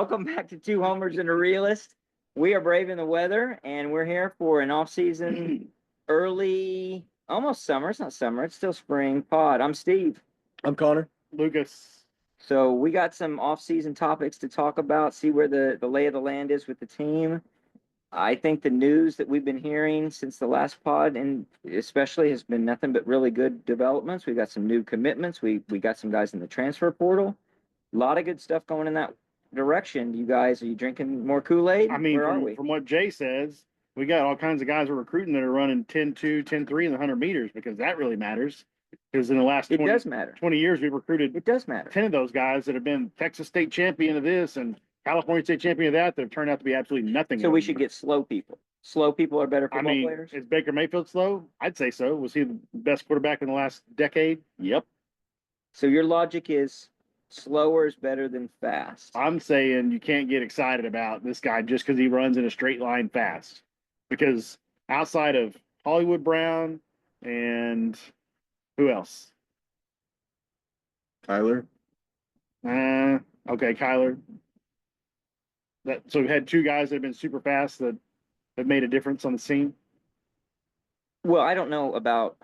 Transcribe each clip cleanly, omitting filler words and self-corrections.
Welcome back to Two Homers and a Realist. We are braving the weather, and we're here for an off-season, early, almost summer. It's not summer; it's still spring pod. I'm Steve. I'm Connor. Lucas. So we got some off-season topics to talk about. See where the lay of the land is with the team. I think the news that we've been hearing since the last pod, and especially, has been nothing but really good developments. We got some new commitments. We got some guys in the transfer portal. A lot of good stuff going in that direction. You guys, are you drinking more Kool-Aid? I mean, Where are we? from what Jay says, we got all kinds of guys we're recruiting that are running 10-2, 10-3 in the 100 meters because that really matters. Because in the last 20, does matter. 20 years, we've recruited It does matter. 10 of those guys that have been Texas State champion of this and California State champion of that have turned out to be absolutely nothing. So we should get slow people. Slow people are better football players? Is Baker Mayfield slow? I'd say so. Was he the best quarterback in the last decade? Yep. So your logic is slower is better than fast. I'm saying you can't get excited about this guy just because he runs in a straight line fast. Because outside of Hollywood Brown and who else? Kyler. Okay, Kyler. So we had two guys that have been super fast that have made a difference on the scene. Well, I don't know about.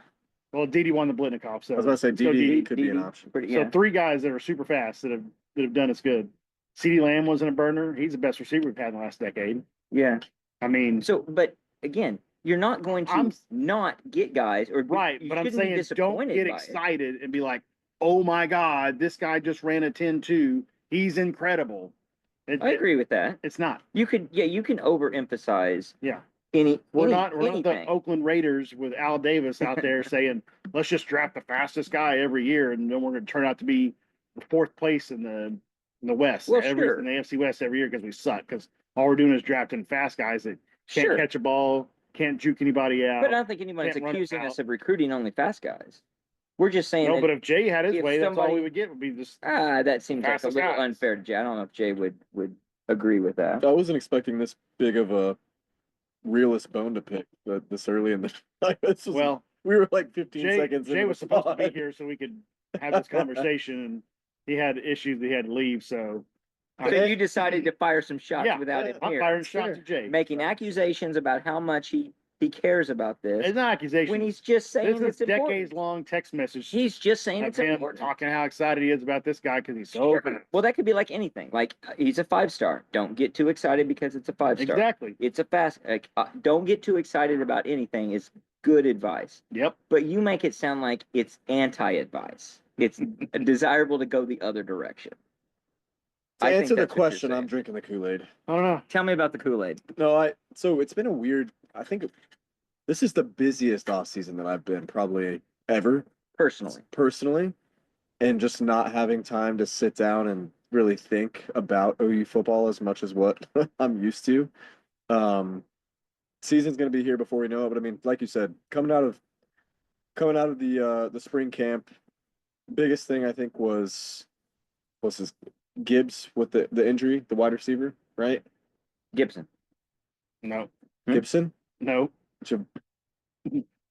Well, Didi won the Blitnikoff, so I was about to say Didi could be an option. So three guys that are super fast that have done us good. CeeDee Lamb wasn't a burner. He's the best receiver we've had in the last decade. Yeah. I mean, but again, you're not going to not get guys or right, but I'm saying don't get excited and be like, oh my God, this guy just ran a 10-2. He's incredible. I agree with that. It's not. You can overemphasize. Yeah. We're not the Oakland Raiders with Al Davis out there saying, let's just draft the fastest guy every year, and then we're going to turn out to be fourth place in the West, well, in the AFC West every year because we suck. Because all we're doing is drafting fast guys that can't catch a ball, can't juke anybody out. But I don't think anybody's accusing us of recruiting only fast guys. We're just saying. No, but if Jay had his way, that's all we would get would be this. That seems like a little unfair to Jay. I don't know if Jay would agree with that. I wasn't expecting this big of a realist bone to pick this early in the well, we were like 15 seconds. Jay was supposed to be here so we could have this conversation, and he had issues that he had to leave. So you decided to fire some shots without him here. I'm firing shots at Jay, making accusations about how much he cares about this. It's not accusation. When he's just saying this it's is important. decades-long text message. He's just saying it's him important. Talking how excited he is about this guy because he's so open. Well, that could be like anything. Like he's a 5-star. Don't get too excited because it's a 5-star. Exactly. It's a fast. Don't get too excited about anything. Is good advice. Yep. But you make it sound like it's anti-advice. It's desirable to go the other direction. To answer the question, I'm drinking the Kool-Aid. I don't know. Tell me about the Kool-Aid. No, so it's been a weird. I think this is the busiest off season that I've been probably ever. Personally, and just not having time to sit down and really think about OU football as much as what I'm used to. Season's going to be here before we know it, but I mean, like you said, coming out of the spring camp, biggest thing I think was his Gibbs with the injury, the wide receiver, right? Gibson. No. Gibson? No.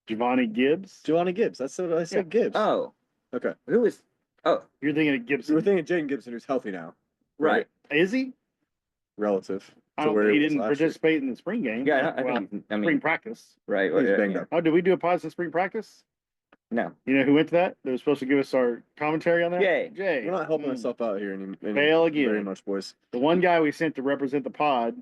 Giovanni Gibbs? Giovanni Gibbs. That's what I said, Gibbs. Oh. Okay. Who is... Oh. You're thinking of Gibson. You were thinking of Jaden Gibson, who's healthy now. Right. Is he? Relative. I don't think he didn't participate in the spring game. Yeah, I mean, spring practice. Right. He's banged up. Oh, did we do a pause in spring practice? No. You know who went to that? They were supposed to give us our commentary on that? Jay. We're not helping myself out here Fail again. Very much, boys. The one guy we sent to represent the pod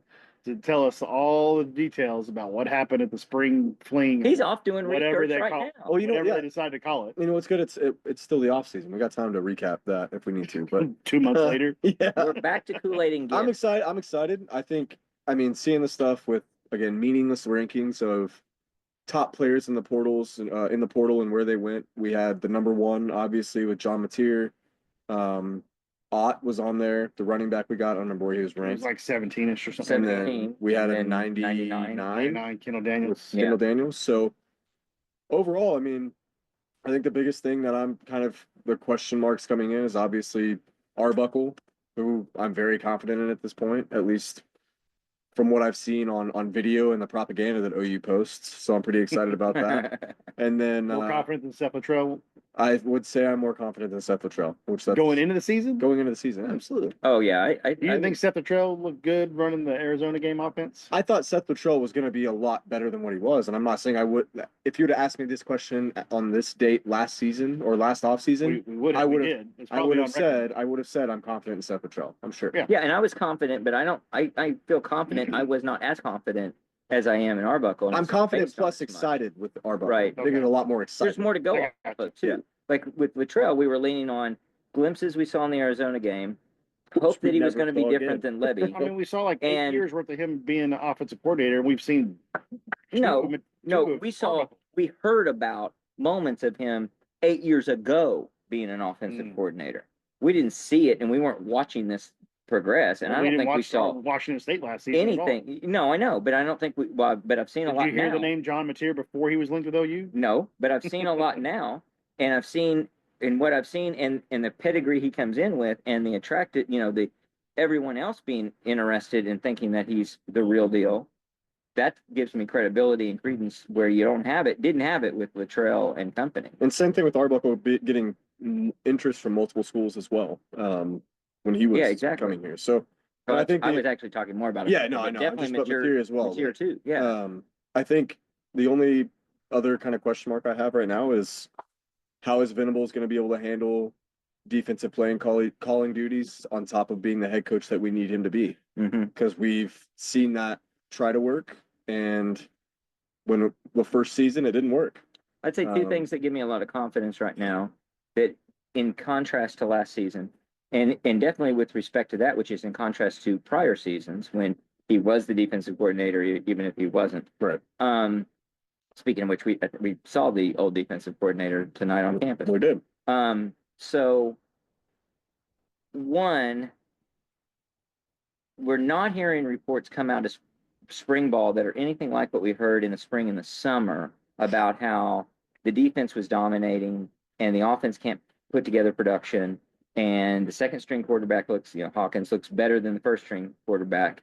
to tell us all the details about what happened at the spring fling. He's off doing whatever they right call now. it. Oh, they decided to call it. You know what's good? It's still the off season. We got time to recap that if we need to. But 2 months later, yeah, we're back to Kool-Aid and Gibbs. I'm excited. Seeing the stuff with again meaningless rankings of top players in the portals in the portal and where they went. We had the number one obviously with John Mateer. Ott was on there, the running back we got. I don't remember where he was ranked. It was like 17-ish or something. 17. We had a 99. Kendall Daniels. Kendall Daniels. So overall, I mean, I think the biggest thing that I'm kind of the question marks coming in is obviously Arbuckle, who I'm very confident in at this point, at least from what I've seen on video and the propaganda that OU posts. So I'm pretty excited about that. And then more confident than Steph Latrell. I would say I'm more confident than Seth Luttrell, which that's Going into the season? going into the season. Absolutely. Oh yeah, I You didn't think Seth Luttrell looked good running the Arizona game offense? I thought Seth Luttrell was going to be a lot better than what he was, and I'm not saying I would. If you would have asked me this question on this date last season or last offseason, We would I have. We would've- did. It's I probably would on have record. said I'm confident in Seth Luttrell. I'm sure. Yeah. Yeah, and I was confident, but I feel confident. I was not as confident as I am in Arbuckle. And I'm it's not confident based on plus as much. excited with Arbuckle. Right. I think there's a lot more excitement. There's more to go I off got of too. Yeah. Like with Latrell, we were leaning on glimpses we saw in the Arizona game. Hope that he was going to be different than Levy. I mean, we saw like And- 8 years worth of him being the offensive coordinator, and we've seen No, two no, of we saw, Arbuckle. we heard about moments of him 8 years ago being an offensive Mm. coordinator. We didn't see it, and we weren't watching this progress. And Well, I we don't didn't think we watch saw Washington State last season at all. anything. No, I know, but I don't think we. Well, but I've seen a Did lot you hear now. the name John Mateer before he was linked with OU? No, but I've seen a lot now, and I've seen in what I've seen and the pedigree he comes in with, and the attracted, the everyone else being interested in thinking that he's the real deal. That gives me credibility and credence where you didn't have it with Latrell and company. And same thing with Arbuckle getting interest from multiple schools as well. When he was Yeah, exactly. coming here. So, But I think I the- was actually talking more about yeah, it. no, I but know. definitely Just about Mateer as well. Mateer too. Yeah. I think the only other kind of question mark I have right now is how is Venables going to be able to handle defensive play and calling duties on top of being the head coach that we need him to be? Mm-hmm. Because we've seen that try to work, and when the first season it didn't work. I'd say two things that give me a lot of confidence right now, that in contrast to last season, and definitely with respect to that, which is in contrast to prior seasons when he was the defensive coordinator, even if he wasn't. Right. Speaking of which, we saw the old defensive coordinator tonight on campus. We did. So one, we're not hearing reports come out of spring ball that are anything like what we heard in the spring and the summer about how the defense was dominating and the offense can't put together production, and the second string quarterback Hawkins looks better than the first string quarterback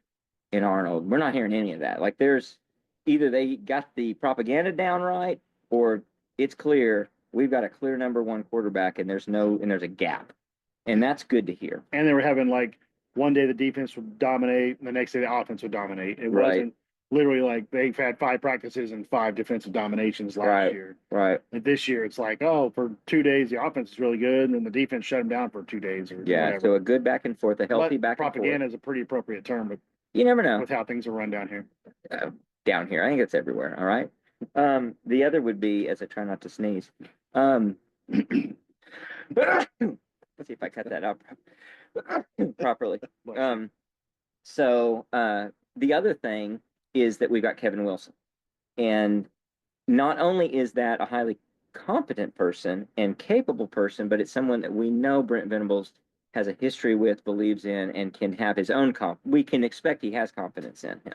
in Arnold. We're not hearing any of that. Like there's either they got the propaganda down right, or it's clear we've got a clear number one quarterback and there's a gap. And that's good to hear. And they were having like one day the defense would dominate, and the next day the offense would dominate. It Right. wasn't literally like they've had 5 practices and 5 defensive dominations last Right. year. Right. And this year it's like, oh, for 2 days the offense is really good, and then the defense shut them down for 2 days or Yeah. whatever. So a good back and forth, a healthy But back and propaganda forth. is a pretty appropriate term, but You never know. with how things are run down here. Down here. I think it's everywhere. All right. The other would be, as I try not to sneeze. Let's see if I cut that out properly. So the other thing is that we've got Kevin Wilson. And not only is that a highly competent person and capable person, but it's someone that we know Brent Venables has a history with, believes in, and can have his own we can expect he has confidence in him.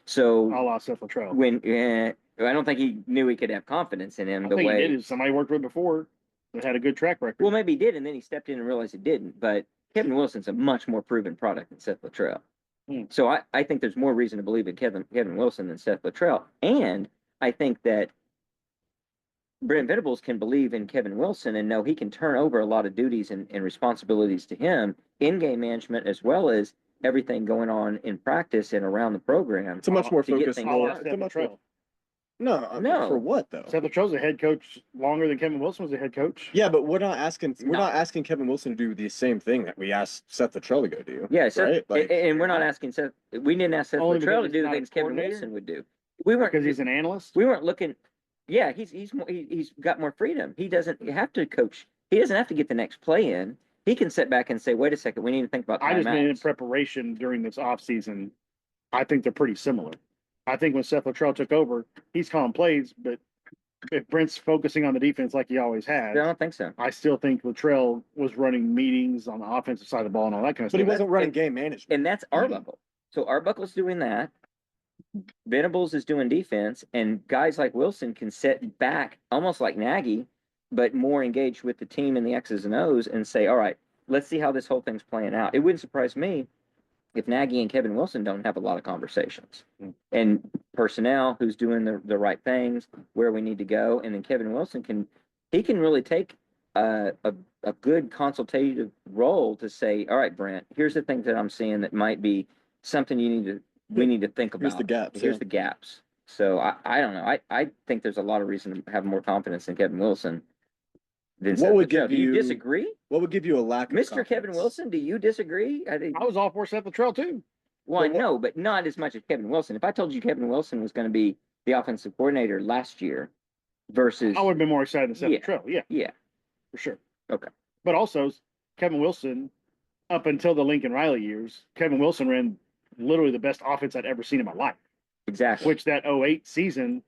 So A la Seth Luttrell. when I don't think he knew he could have confidence in him I the think way he did is somebody worked with before that had a good track record. well, maybe he did, and then he stepped in and realized he didn't. But Kevin Wilson's a much more proven product than Seth Luttrell. So I think there's more reason to believe in Kevin Wilson than Seth Luttrell. And I think that Brent Venables can believe in Kevin Wilson and know he can turn over a lot of duties and responsibilities to him in game management, as well as everything going on in practice and around the program. It's a much more to get focused things role. done. It's a Seth much more, Luttrell. No. For what though? Seth Luttrell's a head coach longer than Kevin Wilson was a head coach. Yeah, but we're not asking No. Kevin Wilson to do the same thing that we asked Seth Luttrell to go do. Yeah, Seth, right? Like, and we're not asking Seth. We didn't ask Seth Only Luttrell to because do he's the not a things Kevin coordinator? Wilson would do. We weren't Because he's an analyst. we weren't looking. Yeah, he's got more freedom. He doesn't have to coach. He doesn't have to get the next play in. He can sit back and say, "Wait a second, we need to think about I just mean in timeouts." preparation during this offseason, I think they're pretty similar. I think when Seth Luttrell took over, he's calling plays, but if Brent's focusing on the defense like he always has, I don't think so. I still think Luttrell was running meetings on the offensive side of the ball and all that kind of but he stuff. wasn't running and- game management. And that's Arbuckle. So Arbuckle's doing that. Venables is doing defense, and guys like Wilson can sit back, almost like Nagy, but more engaged with the team and the X's and O's, and say, "All right, let's see how this whole thing's playing out." It wouldn't surprise me if Nagy and Kevin Wilson don't have a lot of conversations, and personnel, who's doing the right things, where we need to go, and then Kevin Wilson can really take a good consultative role to say, all right, Brent, here's the things that I'm seeing that might be something we need to think about. Here's the gaps. Here's Yeah. the gaps. So I don't know. I think there's a lot of reason to have more confidence in Kevin Wilson than What Seth would Luttrell. give Do you you- disagree? What would give you a lack of Mr. Kevin confidence? Wilson, do you disagree? I think I was all for Seth Luttrell too. well, I But what- know, but not as much as Kevin Wilson. If I told you Kevin Wilson was going to be the offensive coordinator last year versus I would have been more excited than Seth Yeah. Luttrell. Yeah, yeah, for sure. Okay. But also, Kevin Wilson, up until the Lincoln Riley years, Kevin Wilson ran literally the best offense I'd ever seen in my life, exactly. which that 08 season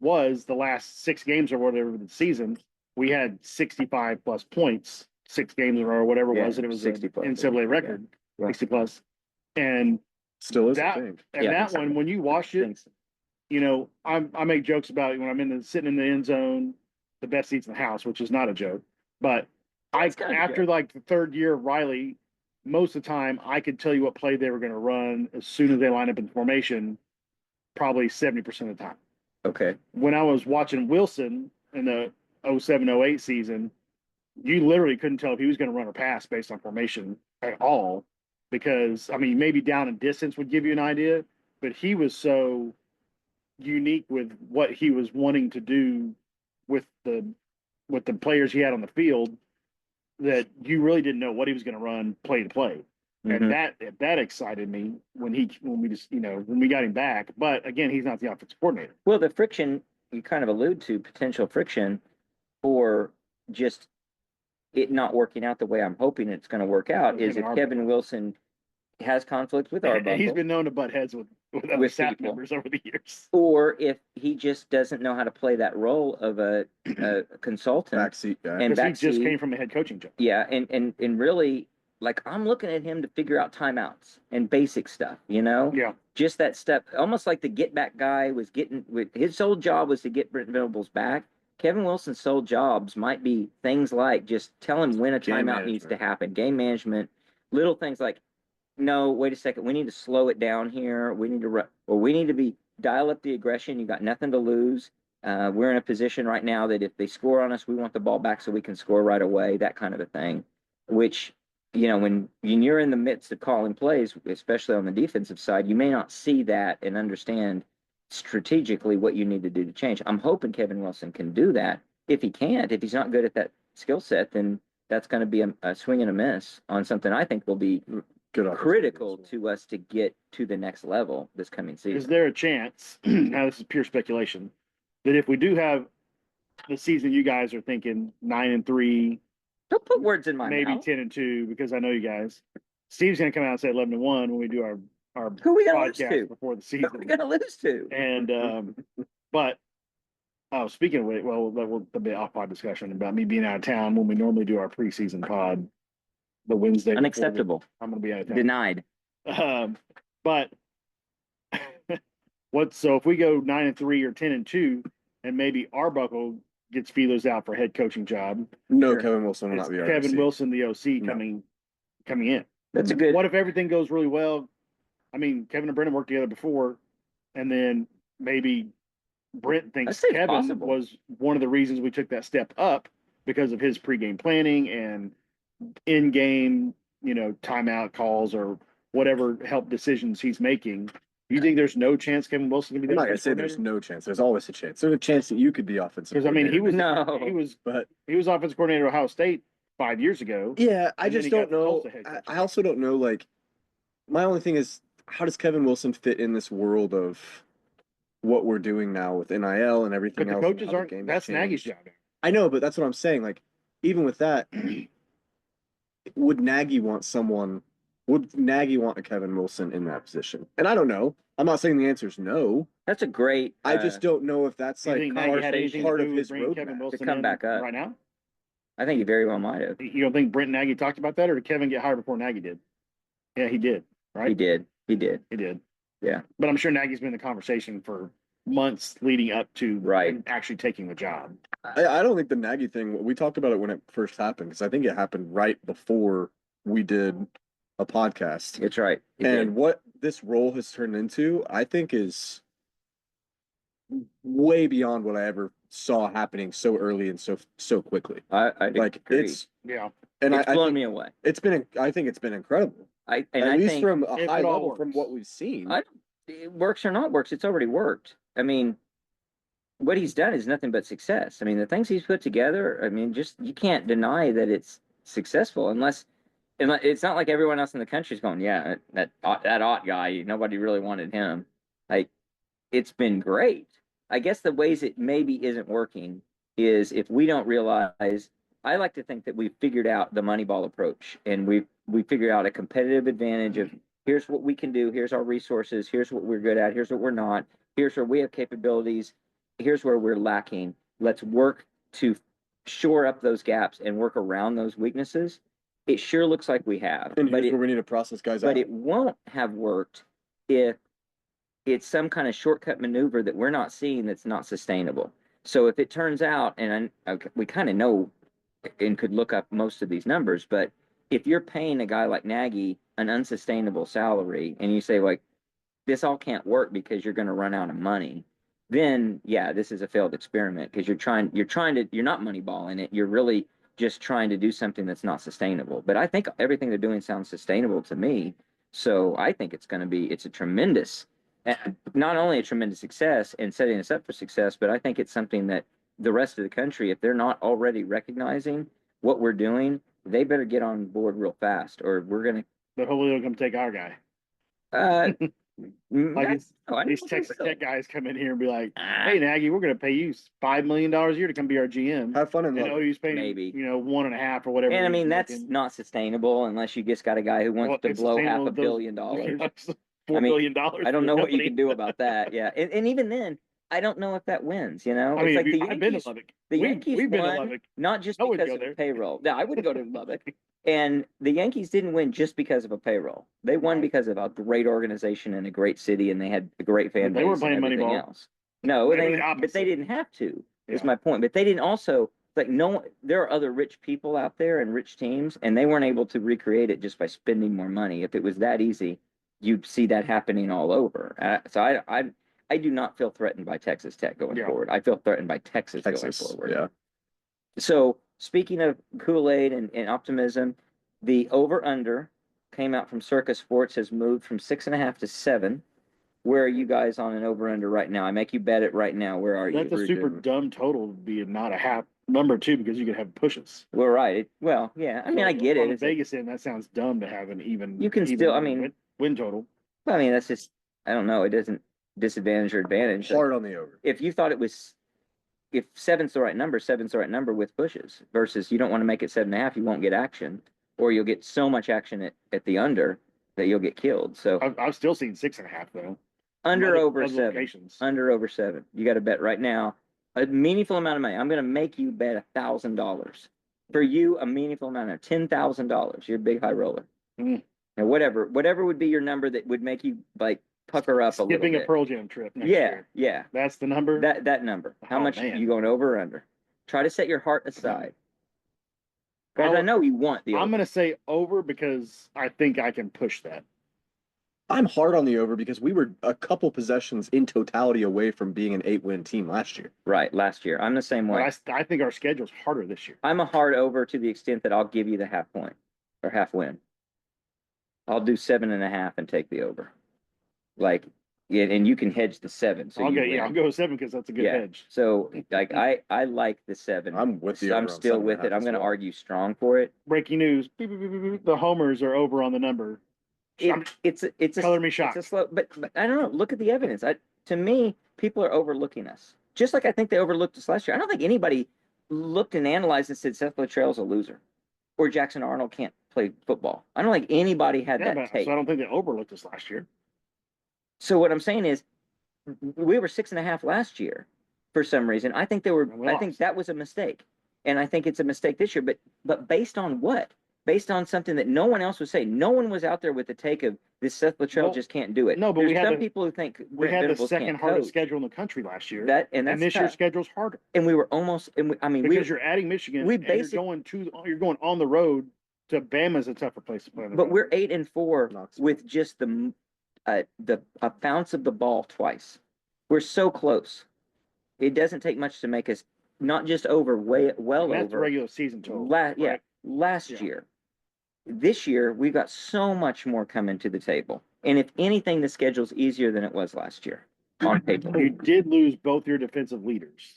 was the last 6 games or whatever of the season. We had 65 plus points, 6 games or whatever it Yeah, was, and it was 60 an plus, NCAA yeah. record, Yeah. 60 plus. And Still is, that- I think. and Yeah, I that think so. one, when you watch it, Things- you know, I make jokes about when I'm sitting in the end zone, the best seats in the house, which is not a joke. But It's kind of a after joke. like the 3rd year of Riley, most of the time I could tell you what play they were going to run as soon as they line up in formation, probably 70% of the time. Okay. When I was watching Wilson in the 07-08 season, you literally couldn't tell if he was going to run or pass based on formation at all. Because, I mean, maybe down and distance would give you an idea, but he was so unique with what he was wanting to do with the players he had on the field that you really didn't know what he was going to run play to play. Mhm. And that excited me when we got him back. But again, he's not the offensive coordinator. Well, the friction you kind of allude to potential friction or just it not working out the way I'm hoping it's going to work out With is him if and Kevin Arbuckle. Wilson has conflict with And he's Arbuckle, been known to butt heads with other With staff people. members over the years. or if he just doesn't know how to play that role of a consultant Backseat guy. and Because he just backseat. came from a head coaching job. Yeah, and really, like I'm looking at him to figure out timeouts and basic stuff, Yeah. just that step, almost like the get back guy was getting with his sole job was to get Brent Venables back. Kevin Wilson's sole jobs might be things like just tell him when a Game timeout needs to management. happen, game management, little things like, no, wait a second, we need to slow it down here. We need to or we need to dial up the aggression. You got nothing to lose. We're in a position right now that if they score on us, we want the ball back so we can score right away. That kind of a thing, which when you're in the midst of calling plays, especially on the defensive side, you may not see that and understand strategically what you need to do to change. I'm hoping Kevin Wilson can do that. If he can't, if he's not good at that skill set, then that's going to be a swing and a miss on something I think will be Good offensive critical coordinator. to us to get to the next level this coming Is season. there a chance, now this is pure speculation, that if we do have the season you guys are thinking 9-3, Don't put words in my maybe mouth. 10-2, because I know you guys, Steve's going to come out and say 11-1 when we do our Who are we going to lose podcast to? before the Who are season. we going to lose to? And but speaking of it, well, that will be an off-pod discussion about me being out of town when we normally do our preseason pod the Wednesday. before Unacceptable. I'm going to be out of town. Denied. But so if we go 9-3 or 10-2, and maybe Arbuckle gets feelers out for head coaching job, No, Sure. Kevin Wilson will it's not be our Kevin DC. Wilson, the OC, No. coming in. That's a good. What if everything goes really well? I mean, Kevin and Brendan worked together before, and then maybe Brent thinks I'd say it's Kevin possible. was one of the reasons we took that step up because of his pregame planning and in-game, timeout calls or whatever help decisions he's making. You think there's no chance Kevin Wilson can be I'm the not gonna say there's no chance. There's always a chance. There's a chance that you could be offensive. Because I mean, he was coordinator, but he was offensive coordinator at Ohio State 5 years ago. yeah, I And then just he don't got the know. Tulsa head coach. I also don't know. Like, my only thing is, how does Kevin Wilson fit in this world of what we're doing now with NIL and everything But the else? and coaches how the aren't. game has That's Nagy's changed? job. I know, but that's what I'm saying. Like, even with that, would Nagy want someone? Would Nagy want a Kevin Wilson in that position? And I don't know. I'm not saying the answer is no. That's a great. I just don't know if that's Do you like think Nagy had anything part to of do with his bringing Kevin roadmap. Wilson come in back up. right now? I think he very well might have. You don't think Brent Nagy talked about that, or did Kevin get hired before Nagy did? Yeah, he did. Right? He did. He did. He did. Yeah. But I'm sure Nagy's been in the conversation for months leading up to Right. him actually taking the job. I don't think the Nagy thing. We talked about it when it first happened because I think it happened right before we did a podcast. It's right. He And did. what this role has turned into, I think, is way beyond what I ever saw happening so early and so quickly. I Like agree. it's Yeah. and It's I blown think me away. I think it's been incredible. I At least think from a if high it all level from works. what we've seen. it works or not works. It's already worked. I mean, what he's done is nothing but success. I mean, the things he's put together. I mean, just you can't deny that it's successful unless. And it's not like everyone else in the country is going, yeah, that Ott guy, nobody really wanted him. Like, it's been great. I guess the ways it maybe isn't working is if we don't realize. I like to think that we've figured out the Moneyball approach, and we figured out a competitive advantage of here's what we can do, here's our resources, here's what we're good at, here's what we're not, here's where we have capabilities, here's where we're lacking. Let's work to shore up those gaps and work around those weaknesses. It sure looks like we have, And but here's where we need to process guys out. but it won't have worked if it's some kind of shortcut maneuver that we're not seeing that's not sustainable. So if it turns out, and we kind of know and could look up most of these numbers, but if you're paying a guy like Nagy an unsustainable salary and you say, like, this all can't work because you're going to run out of money, then yeah, this is a failed experiment because you're not moneyballing it. You're really just trying to do something that's not sustainable. But I think everything they're doing sounds sustainable to me. So I think it's a tremendous, not only a tremendous success and setting us up for success, but I think it's something that the rest of the country, if they're not already recognizing what we're doing, they better get on board real fast or we're going But hopefully they'll come take our guy. to, Like these these Texas Tech guys come in here and be like, Ah, "Hey, Nagy, we're going to pay you $5 million a year to come be our GM." Have fun and And love it. OU's paying Maybe. 1.5 or whatever. and I he's mean, that's making. not sustainable unless you just got a guy who wants Well, to it's blow sustainable $500 with those- million. $4 I mean, billion. I don't know what you can do about that. Yeah. And even then, I don't know if that wins, you know? I It's mean, like the I've been to Yankees, Lubbock. the We've Yankees been to won, Lubbock. not just I wouldn't because go of there. payroll. No, I wouldn't go to Lubbock. And the Yankees didn't win just because of a payroll. They won Right. because of a great organization and a great city, and they had a great fan They base weren't playing and everything Moneyball. else. No, They were the but they opposite. didn't have to. Is Yeah. my point. But they didn't also like no. There are other rich people out there and rich teams, and they weren't able to recreate it just by spending more money. If it was that easy, you'd see that happening all over. So I do not feel threatened by Texas Tech going Yeah. forward. I feel threatened by Texas going Texas. forward. Yeah. So speaking of Kool-Aid and optimism, the over/under came out from Circus Sports has moved from 6.5 to 7. Where are you guys on an over/under right now? I make you bet it right now. Where are you? That's a super dumb total to be not a half number two because you could have pushes. Well, right. Well, yeah. I mean, I get On it. the It's Vegas end, that sounds dumb to have an even. You can even still- I mean- win total. I mean, that's just, I don't know. It doesn't disadvantage or advantage. Like, Hard on the over. if you thought it was, if seven's the right number, seven's the right number with pushes versus you don't want to make it 7.5, you won't get action, or you'll get so much action at the under that you'll get killed. So I've still seen 6.5 though. under Other- over other 7, locations. under over 7. You got to bet right now a meaningful amount of money. I'm going to make you bet $1,000 for you, a meaningful amount of $10,000. You're a big high roller. Mm. And whatever would be your number that would make you like pucker up a little Skipping a bit. Pearl Jam trip next Yeah, year. yeah. That's the number. That number. How Oh, much man. you going over or under? Try to set your heart aside. Guys, I know you want the I'm over. gonna say over because I think I can push that. I'm hard on the over because we were a couple possessions in totality away from being an 8-win team last year. Right, last year. I'm the same way. But I think our schedule's harder this year. I'm a hard over to the extent that I'll give you the half point or half win. I'll do 7.5 and take the over. Like, yeah, and you can hedge the 7. So I'll you go. win. Yeah, I'll go with 7 because that's a good Yeah. hedge. So like I like the 7. I'm with you. I'm still with it. I'm going to argue strong for it. Breaking news: beep, beep, beep, beep, beep. The homers are over on the number. It's a Color me shocked. It's a slow, but I don't know. Look at the evidence. To me, people are overlooking us. Just like I think they overlooked us last year. I don't think anybody looked and analyzed and said Seth Luttrell's a loser, or Jackson Arnold can't play football. I don't think anybody had Yeah, that but, take. so I don't think they overlooked us last year. So what I'm saying is, we were 6.5 last year, for some reason. I think I think that was a mistake, and I think it's a mistake this year. But based on what? Based on something that no one else was saying. No one was out there with the take of this Seth Luttrell Well, just can't do it. no, but There's we had some the- people who think We Brent had the Venables second can't hardest coach. schedule in the country last year. And that's and this year's tough. schedule's harder And we were almost. And I mean, because you're adding Michigan. we and basic- you're going on the road to Bama's a tougher place to play. On the but road. we're 8-4 Knoxville. with just a bounce of the ball twice. We're so close. it doesn't take much to make us not just over well And that's the over regular season total. yeah, right? last Yeah. year. This year we've got so much more coming to the table. And if anything, the schedule's easier than it was last year on paper. You did lose both your defensive leaders,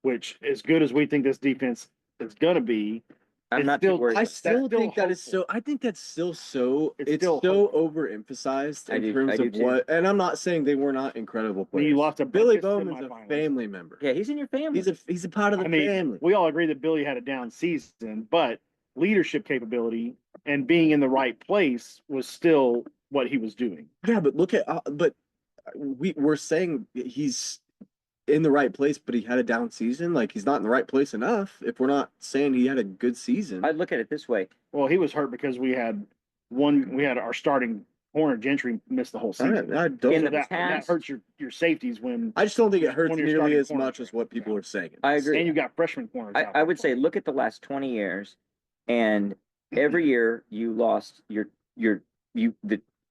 which, as good as we think this defense is going to be, I'm it's not still- too worried. I about still still think that is hopeful. so. I think that's still so. It's It's still so hopeful. overemphasized I in do- terms I do of too. what. And I'm not saying they were not incredible I mean, players. you lost a Billy Memphis Bowman's a semifinalist. family member. Yeah, he's in your family. He's a part of the I mean, family. we all agree that Billy had a down season, but leadership capability and being in the right place was still what he was doing. Yeah, but look at but we're saying he's in the right place, but he had a down season. Like he's not in the right place enough. If we're not saying he had a good season, I'd look at it this way. Well, he was hurt because we had our starting corner Gentry missed the whole season. I don't. In So the that past- hurts your safeties when I just don't think it hurts One of your nearly starting as corners, much as what people yeah. are saying. I agree. and you got freshman corners. out I there would say playing. look at the last 20 years, and every year you lost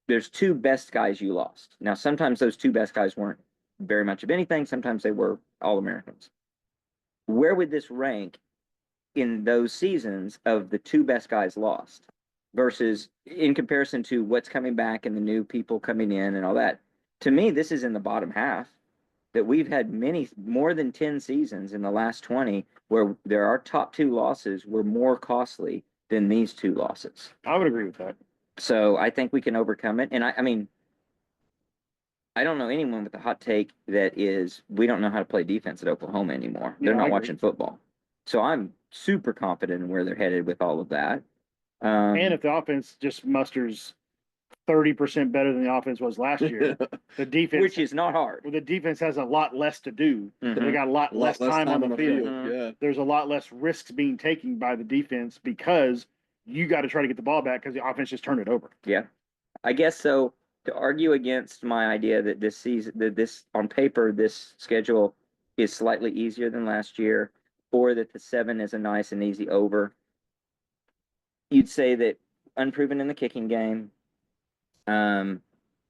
there's two best guys you lost. Now sometimes those two best guys weren't very much of anything. Sometimes they were All-Americans. Where would this rank in those seasons of the two best guys lost versus in comparison to what's coming back and the new people coming in and all that? To me, this is in the bottom half. That we've had more than 10 seasons in the last 20 where our top two losses were more costly than these two losses. I would agree with that. So I think we can overcome it. And I mean, I don't know anyone with a hot take that is, we don't know how to play defense at Oklahoma anymore. They're No, I not agree. watching football. So I'm super confident in where they're headed with all of that. And if the offense just musters 30% better than the offense was last year, the defense, which is not hard. well, the defense has a lot less to do. They Mhm. got a lot less time on the field. Mhm. Yeah. There's a lot less risks being taken by the defense because you got to try to get the ball back because the offense just turned it over. Yeah, I guess so. To argue against my idea that this season, that this on paper, this schedule is slightly easier than last year, or that the 7 is a nice and easy over, you'd say that unproven in the kicking game,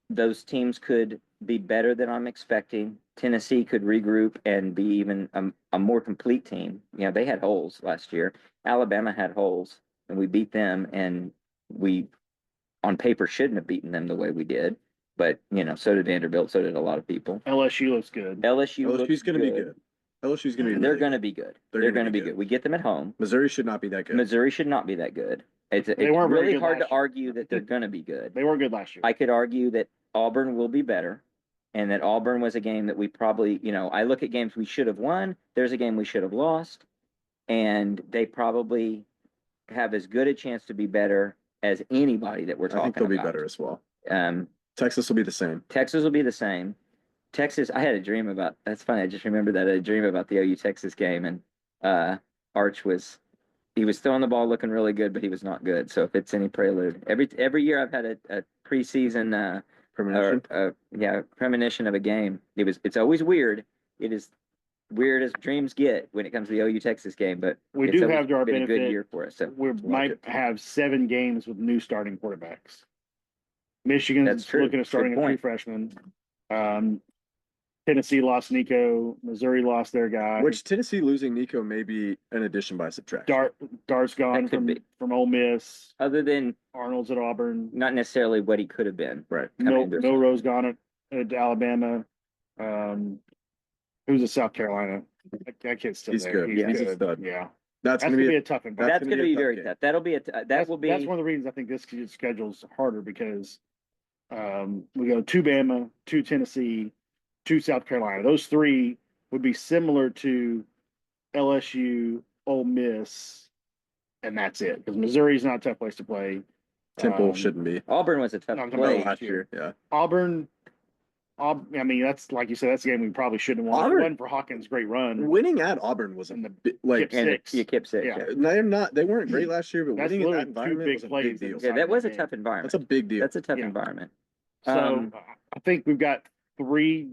those teams could be better than I'm expecting. Tennessee could regroup and be even a more complete team. You know, they had holes last year. Alabama had holes, and we beat them, and we on paper shouldn't have beaten them the way we did, but you know, so did Vanderbilt, so did a lot of people. LSU looks good. LSU's LSU's going to be good. LSU's going to be. They're really going to good. be good. They're They're gonna going to be be good. good. We get them at home. Missouri should not be that good. Missouri should not be that good. It's weren't very really good hard to last year. argue that they're going to be good. They were good last year. I could argue that Auburn will be better, and that Auburn was a game that we probably, you know, I look at games we should have won. There's a game we should have lost, and they probably have as good a chance to be better as anybody that we're talking I think they'll be about. better as well. Um, Texas will be the same. Texas will be the same. Texas, I had a dream about, that's funny. I just remembered that I had a dream about the OU Texas game, and Arch he was throwing the ball looking really good, but he was not good. So if it's any prelude, every year I've had a preseason premonition of a game. It's always weird. It is weird as dreams get when it comes to the OU Texas game, but We it's do always have to our been a good benefit. year for us. So We might it. have 7 games with new starting quarterbacks. Michigan's That's true. looking at starting Good a 2 point. freshmen. Tennessee lost Nico. Missouri lost their guy. Which Tennessee losing Nico may be an addition by subtraction. Dart's gone That could be. from Ole Miss. other than Arnold's at Auburn. not necessarily what he could have been. Right. Milrose gone at Alabama. Who's at South Carolina? That kid's still He's there. good. Yeah, he's a stud. Yeah, That's that's going gonna to be be a tough environment. That's gonna going to be a be tough very game. tough. That'll be That's will be. That's one of the reasons I think this schedule's harder because we go 2 Bama, 2 Tennessee, 2 South Carolina. Those 3 would be similar to LSU, Ole Miss, and that's it. Because Missouri's not a tough place to play. Temple shouldn't be. Auburn was a tough No, play. Last year, yeah. Auburn. I mean, that's like you said. That's the game we probably shouldn't have won. If Auburn- it wasn't for Hawkins' great run. Winning at Auburn was a And the like Kip Six. You kept 6. Yeah. Yeah. they weren't great last year, but That's winning in that literally two environment big was a plays big in deal. the Yeah, that was a game. tough environment. That's a big deal. That's a tough Yeah. environment. So I think we've got 3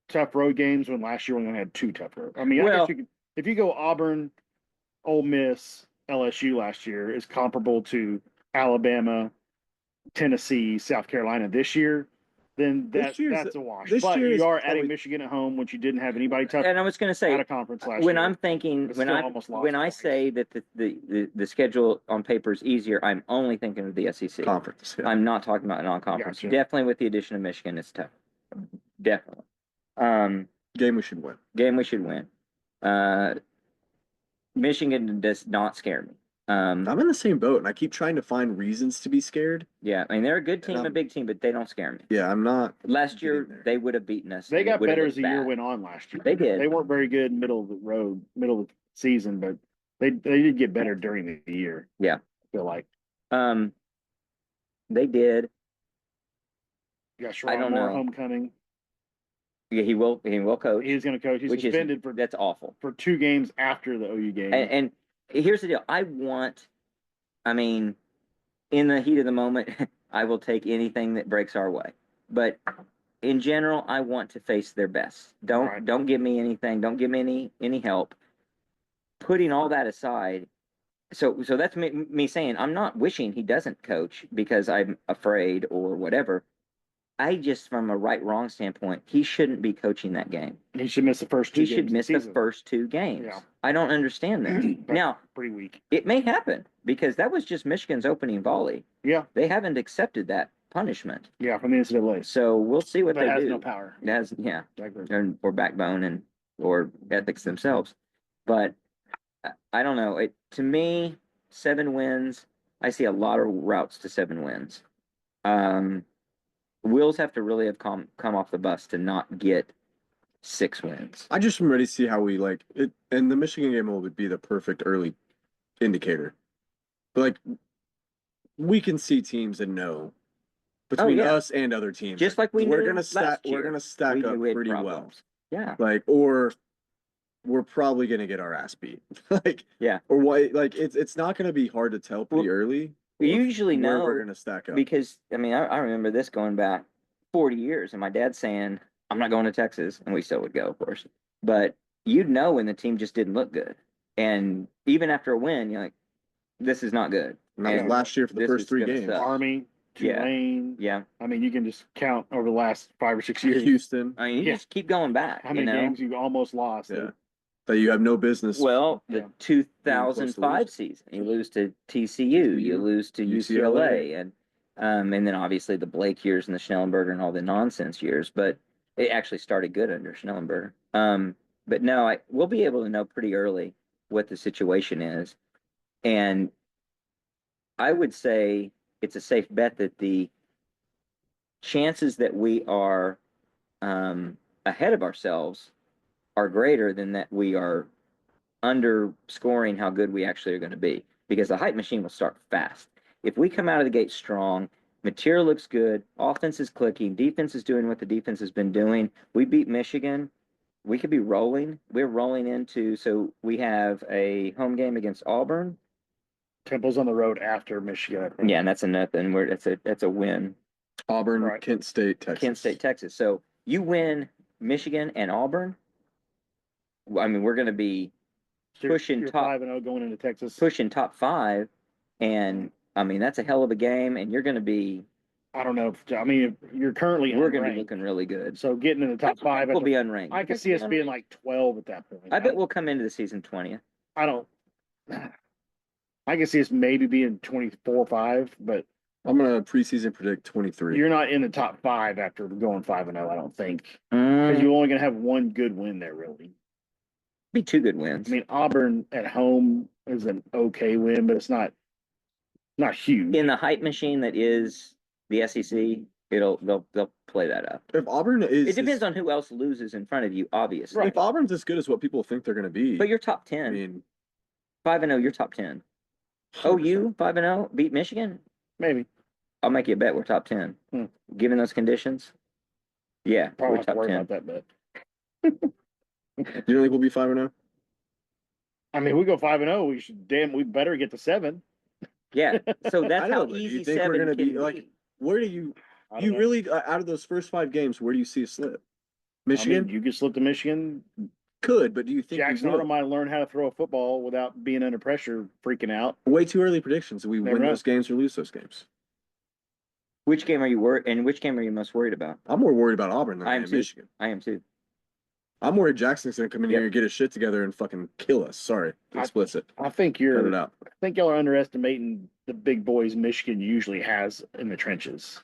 tough road games when last year we only had 2 tough road. I mean, I Well- guess you could, if you go Auburn, Ole Miss, LSU last year is comparable to Alabama, Tennessee, South Carolina this year. then This year's- that's a wash. this But year you is are probably- adding Michigan at home, which you didn't have anybody tough And I was going to say, out of conference last when year. I'm thinking, It's when still I almost lost when I points. say that the schedule on paper is easier, I'm only thinking of the SEC. Conference. Yeah. I'm not talking about non-conference. Gotcha. Definitely with the addition of Michigan, it's tough. Definitely. Game we should win. Game we should win. Michigan does not scare me. I'm in the same boat, and I keep trying to find reasons to be scared. Yeah, I mean they're a good team, And a big team, but they don't scare me. Yeah, I'm not. Last getting year there. they would have beaten us. They and it got would have better looked as the year bad. went on last year. They did. They weren't very good middle of the road, middle of the season, but they did get better during the year. Yeah. I feel like They did. you got I Sherrod don't Moore know. homecoming. Yeah, he will coach. He's going to coach. He's which is suspended that's awful. for 2 games after the OU game. And here's the deal. I mean, in the heat of the moment, I will take anything that breaks our way. But in general, I want to face their best. Right. Don't give me anything. Don't give me any help. Putting all that aside, so that's me saying I'm not wishing he doesn't coach because I'm afraid or whatever. I just, from a right-wrong standpoint, he shouldn't be coaching that game. He should miss the first 2 He games. should of miss the season. first 2 games. Yeah. I don't understand that. That's Now, pretty weak. it may happen because that was just Michigan's opening volley. Yeah. They haven't accepted that punishment. Yeah, from the NCAA. So we'll see what That they has do. no power. It has, yeah, Exactly. or backbone or ethics themselves. But I don't know. To me, 7 wins. I see a lot of routes to 7 wins. Wills have to really have come off the bus to not get 6 wins. I just am ready to see how we like it, and the Michigan game will be the perfect early indicator. But like, we can see teams and know between yeah. us and other teams. Just like we we're knew gonna last stack. year. We're gonna stack We up knew we had pretty well. problems. Yeah. Like, or we're probably gonna get our ass beat. Like, Yeah. or why? Like, it's not gonna be hard to tell pretty early. We usually where know we're gonna stack up. because I mean I remember this going back 40 years, and my dad saying I'm not going to Texas, and we still would go, of course. But you'd know when the team just didn't look good, and even after a win, you're like, this is not good. And that was and last year for the this first is 3 gonna games. suck. Army, Yeah. Tulane. Yeah, I mean, you can just count over the last 5 or 6 years Houston, I mean you Yeah. just keep going back. how many games you almost lost. yeah, that you have no business. Well, the Yeah. 2005 season, you lose to TCU, you lose to UCLA, and then obviously the Blake years and the Schnellenberger and all the nonsense years. But it actually started good under Schnellenberger. But no, we'll be able to know pretty early what the situation is, and I would say it's a safe bet that the chances that we are ahead of ourselves are greater than that we are underscoring how good we actually are going to be, because the hype machine will start fast. If we come out of the gate strong, material looks good, offense is clicking, defense is doing what the defense has been doing. We beat Michigan. We could be rolling. We're rolling into, so we have a home game against Auburn. Temple's on the road after Michigan. I think. Yeah, and that's a nothing. That's a win. Auburn, Right. Kent State, Texas. Kent State, Texas. So you win Michigan and Auburn. I mean, we're going to be So you're- pushing you're top- 5-0 going into Texas. pushing top 5, and I mean that's a hell of a game, and you're going to be. I don't know. I mean, if you're currently We're going to be unranked, looking really good. so getting in the top 5. We'll be unranked. I could see us being like 12 at that point. I bet we'll come into the season 20th. I don't. I can see us maybe being 24-5, but I'm gonna preseason predict 23. you're not in the top 5 after going 5-0. I don't think, because Mm, you're only gonna have one good win there, really. be 2 good wins. I mean, Auburn at home is an okay win, but it's not huge. In the hype machine that is the SEC, they'll play that up. If Auburn is, It depends on who else loses in front of you, obviously. Right. if Auburn's as good as what people think they're gonna be. But you're top I 10. mean, 5-0, you're top 10. 100%. OU 5-0 beat Michigan. Maybe I'll make you a bet we're top 10. Hmm. Given those conditions. Yeah, probably we're have to top worry 10. about that, but You don't think we'll be 5-0? I mean, we go 5-0. We better get to 7. Yeah, so that's I know, how but do easy you think we're 7 gonna can be, like, Where do you I don't know. really out of those first 5 games? Where do you see a slip? I Michigan mean, you could slip to Michigan. could, but do you think we Jackson will? Arnold might learn how to throw a football without being under pressure, freaking out. Way too early predictions. We Never win know. those games or lose those games. Which game are you worried? And which game are you most worried about? I'm more worried about Auburn than I I am am too. Michigan. I am too. I'm worried Jackson's gonna come in Yep. here and get his shit together and fucking kill us. Sorry, explicit. I think Cut it you're. out. I think y'all are underestimating the big boys Michigan usually has in the trenches.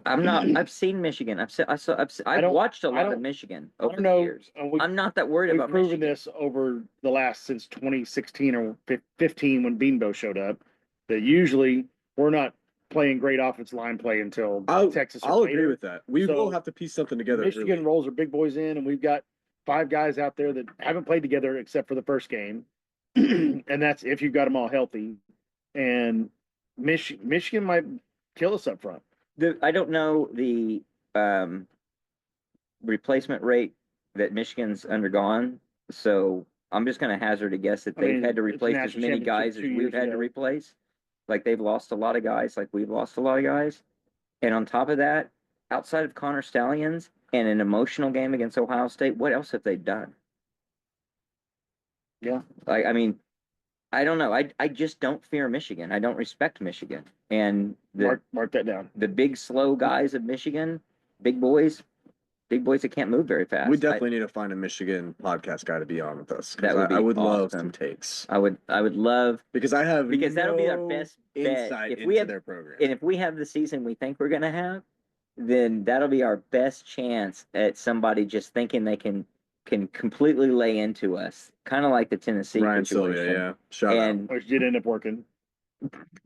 I'm not. I've seen Michigan. I've don't- watched a I lot of don't- Michigan I over don't the know. years. and I'm not that worried we've about proven Michigan. this over the last since 2016 or 15 when Beanbo showed up. That usually we're not playing great offensive line play until Texas. Or I'll later. agree with that. We So, will have to piece something together. Michigan early. rolls their big boys in, and we've got 5 guys out there that haven't played together except for the first game, and that's if you've got them all healthy. And Michigan might kill us up front. I don't know the replacement rate that Michigan's undergone, so I'm just going to hazard a guess that I they've mean, had to it's replace as national many championship guys as 2 we've years had to ago. replace. Like they've lost a lot of guys, like we've lost a lot of guys. And on top of that, outside of Connor Stallions and an emotional game against Ohio State, what else have they done? Yeah. I mean, I don't know. I just don't fear Michigan. I don't respect Michigan. And Mark that down. the big slow guys of Michigan, big boys that can't move very fast. We definitely need to find a Michigan podcast guy to be on with us. That would be I would love awesome. some takes. I would love Because that'll be our best bet. insight If into we have their program. and if we have the season we think we're gonna have, then that'll be our best chance at somebody just thinking they can completely lay into us, kind of like the Tennessee Ryan situation. Sylvia, yeah. Shout out. And Which did end up working.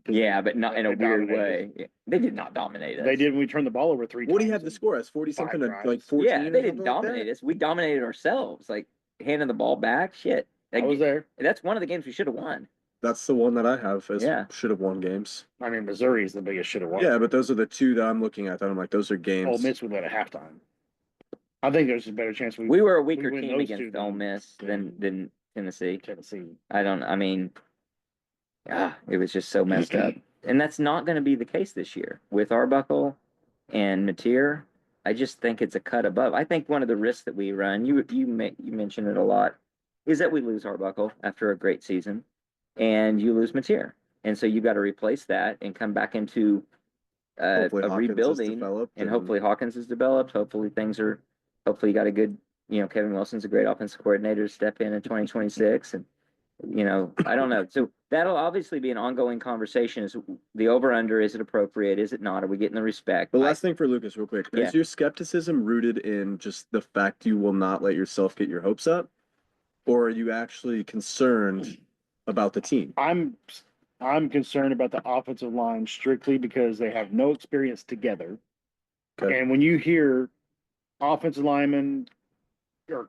yeah, but not in a They weird dominated. way. They did not dominate us. They did when we turned the ball over 3 times. What do you have the score as? 40 something to 5 like drives. 14? Yeah, or they something didn't like dominate that? us. We dominated ourselves, like handing the ball back. Shit, I was there. that's one of the games we should have won. That's the one that I have as Yeah. should have won games. I mean, Missouri is the biggest shit of won. Yeah, but those are the two that I'm looking at that I'm like, those are games. Ole Miss would win at halftime. I think there's a better chance We were a weaker win team those two against than- Ole Miss than Tennessee. Tennessee. I mean, it was just so messed up. And that's not going to be the case this year with Arbuckle and Mateer. I just think it's a cut above. I think one of the risks that we run, you mentioned it a lot, is that we lose Arbuckle after a great season, and you lose Mateer, and so you got to replace that and come back into Hopefully a Hawkins is rebuilding, developed and hopefully Hawkins is developed. Hopefully you got a good, Kevin Wilson's a great offensive coordinator to step in 2026, and I don't know. So that'll obviously be an ongoing conversation. Is the over under? Is it appropriate? Is it not? Are we getting the respect? The last thing for Lucas, real quick, Yeah. is your skepticism rooted in just the fact you will not let yourself get your hopes up, or are you actually concerned about the team? I'm concerned about the offensive line strictly because they have no experience together. Okay. And when you hear offensive linemen or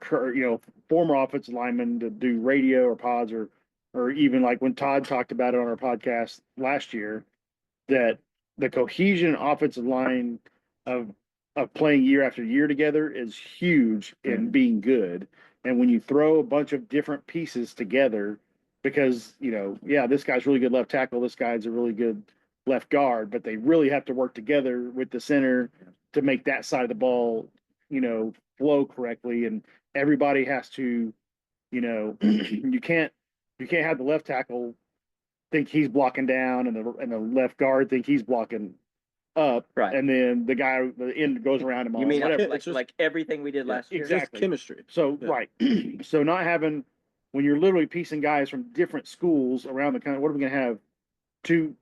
former offensive linemen to do radio or pods or even like when Todd talked about it on our podcast last year, that the cohesion offensive line of playing year after year together is huge in being good. And when you throw a bunch of different pieces together, because this guy's really good left tackle, this guy's a really good left guard, but they really have to work together with the center to make that side of the ball, flow correctly. And everybody has to, you can't have the left tackle think he's blocking down and the left guard think he's blocking up, Right. and then the guy the end goes around him. You mean whatever. like everything we did last year? Exactly. Just chemistry. So Yeah. right, so not having when you're literally piecing guys from different schools around the country. What are we gonna have? Two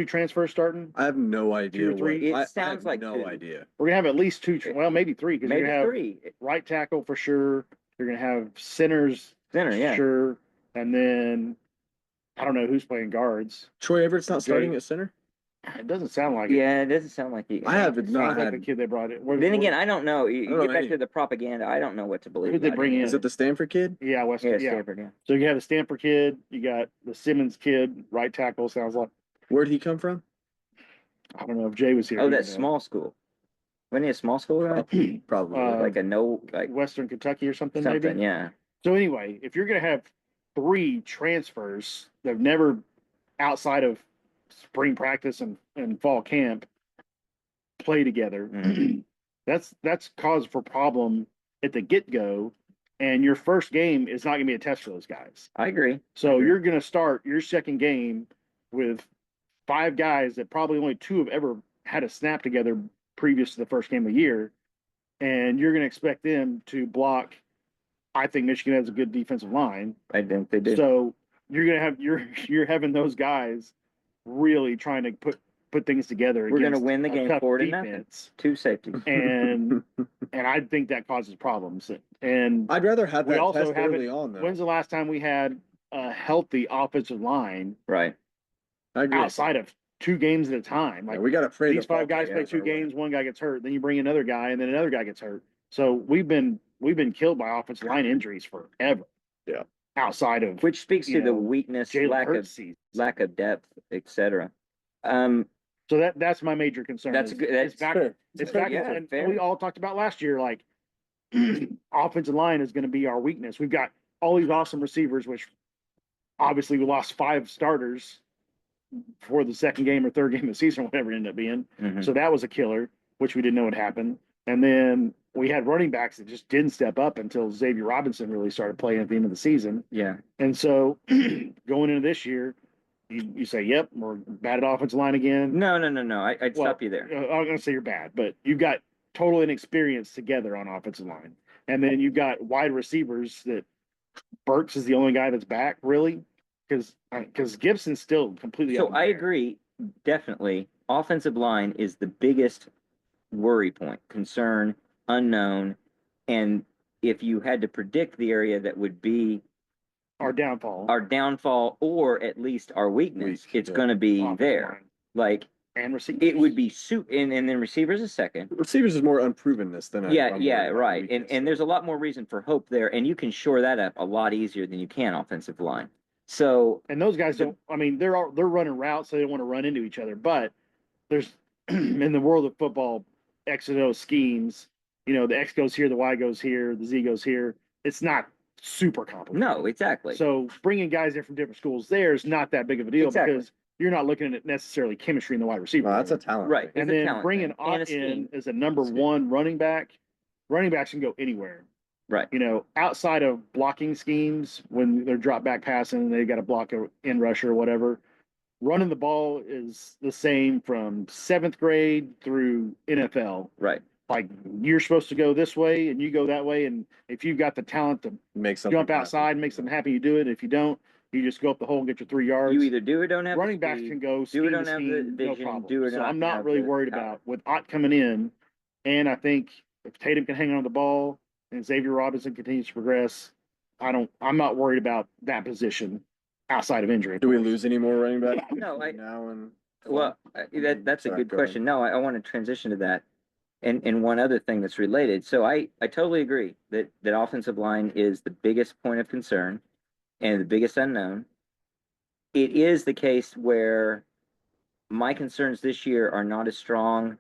transfers starting. I have no idea. 2 or 3? It I sounds have like no 2. idea. We're gonna have at least 2. Well, maybe 3 because you're Maybe gonna have 3. right tackle for sure. You're gonna have centers Center, yeah. sure, and then I don't know who's playing guards. Troy Everett's not Okay. starting at center? It doesn't sound like it. Yeah, it doesn't sound like he. I have It not sounds like had. the kid they brought in. Then again, I don't know. You I don't know get back any. to the propaganda. I don't know what to believe. Who'd they about bring it. in? Is it the Stanford kid? Yeah, Western. Yeah, Yeah. Stanford. Yeah. So you have the Stanford kid. You got the Simmons kid, right tackle. Sounds like Where'd he come from? I don't know if Jay was here. Oh, he that would know. small school. Wasn't he a small school guy? Probably. Like a Western Kentucky or something. something. Maybe. Yeah. So anyway, if you're gonna have 3 transfers that have never outside of spring practice and fall camp play together, Mhm. that's cause for problem at the get go. And your first game is not gonna be a test for those guys. I agree. So agree. you're gonna start your second game with 5 guys that probably only 2 have ever had a snap together previous to the first game of the year, and you're going to expect them to block. I think Michigan has a good defensive line, I think they do. so you're going to have you're having those guys really trying to put things together. We're going to against win the a game tough 4-0. defense. 2 safeties. and I think that causes problems. And I'd rather have we that also test haven't- early on, though. when's the last time we had a healthy offensive line Right. I agree. outside of 2 games at a time? Yeah, Like we got to pray these the 5 guys fall play goes 2 our way. games, one guy gets hurt, then you bring another guy, and then another guy gets hurt. So we've been killed by offensive line injuries forever. Yeah. Outside of Which speaks to you the know, weakness, Jalen lack Hurts of season. depth, etc. So that's my major concern. That's is- good. It's That's back. Fair. It's back. Yeah, And fair. we all talked about last year, like offensive line is going to be our weakness. We've got all these awesome receivers, which obviously we lost 5 starters for the second game or third game of the season, whatever it ended up being. Mhm. So that was a killer, which we didn't know would happen. And then we had running backs that just didn't step up until Xavier Robinson really started playing at the end of the season. Yeah. And so going into this year, you say, yep, we're bad at offensive line again. No. I'd Well, stop you there. I'm going to say you're bad, but you've got total inexperience together on offensive line. And then you've got wide receivers that Burks is the only guy that's back, really, because Gibson's still completely So up in the I air. agree. Definitely. Offensive line is the biggest worry point, concern, unknown. And if you had to predict the area that would be Our downfall. our downfall or at least our weakness, Weak, it's yeah. going to be offensive there. line Like and receivers. it would be and then receivers a second. Receivers is more unprovenness than I'm Yeah, worried about right. weakness, And there's a lot more reason for hope there, and you can shore that up a lot easier than you can offensive line. So And those guys don't. I mean, they're running routes, so they don't want to run into each other. But there's in the world of football, X and O schemes. You know, the X goes here, the Y goes here, the Z goes here. It's not super complicated. no, exactly. So bringing guys in from different schools there is not that big of a deal Exactly. because you're not looking at necessarily chemistry in the wide receiver. No, that's a room. talent. Right. And It's a then talent bringing thing and a Ott in scheme. as a number Scheme. 1 running back. Running backs can go anywhere. Right. You know, outside of blocking schemes, when they're drop back passing, they got to block a in rusher or whatever. Running the ball is the same from 7th grade through NFL. Right. Like you're supposed to go this way and you go that way. And if you've got the talent to Make something jump happen. outside and make them happy, you do it. If you don't, you just go up the hole and get your 3 yards. You either do or don't have the Running backs speed, can go do or scheme don't to have the scheme, no vision, problem. do or So not I'm not have really the worried power. about with Ott coming in, and I think if Tatum can hang on to the ball and Xavier Robinson continues to progress, I'm not worried about that position outside of injury. Do we lose any more running back? No, now and Well, that's a Sorry, good go ahead. question. No, I want to transition to that. And one other thing that's related. So I totally agree that offensive line is the biggest point of concern and the biggest unknown. It is the case where my concerns this year are not as strong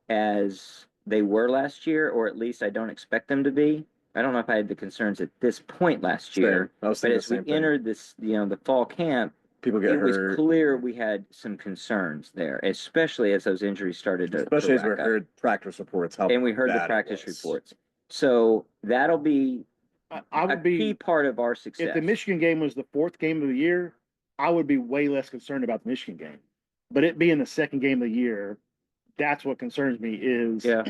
as they were last year, or at least I don't expect them to be. I don't know if I had the concerns at this point last year, I was but thinking as the we same thing. entered this, the fall camp, People get it was hurt. clear we had some concerns there, especially as those injuries started to Especially as we rack up. heard practice reports how And we heard the bad it practice was. reports. So that'll be I a would key be part of our success. if the Michigan game was the 4th game of the year, I would be way less concerned about the Michigan game. But it being the 2nd game of the year, that's what concerns me is Yeah.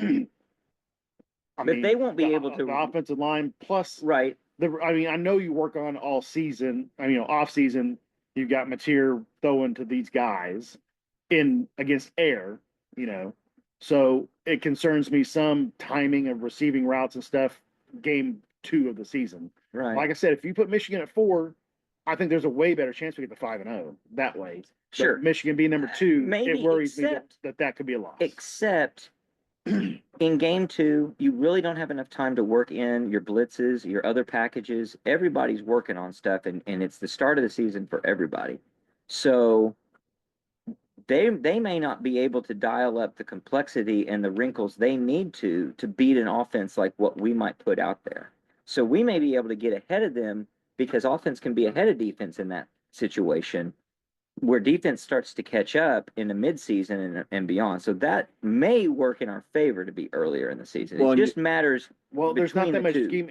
I But mean, they won't be the- able to- the offensive line plus Right. I mean, I know you work on all season. I mean, off season, you've got Mateer throwing to these guys in against air, So it concerns me some timing of receiving routes and stuff. Game 2 of the season. Right. Like I said, if you put Michigan at 4, I think there's a way better chance we get the 5-0 that way. But Sure. Michigan being number 2, Maybe, it worries me except- that could be a loss. Except in game 2, you really don't have enough time to work in your blitzes, your other packages. Everybody's working on stuff, and it's the start of the season for everybody. So they may not be able to dial up the complexity and the wrinkles they need to beat an offense like what we might put out there. So we may be able to get ahead of them because offense can be ahead of defense in that situation, where defense starts to catch up in the midseason and beyond. So that may work in our favor to be earlier in the season. Well, It just matters. Well, there's not between that the much two. scheme.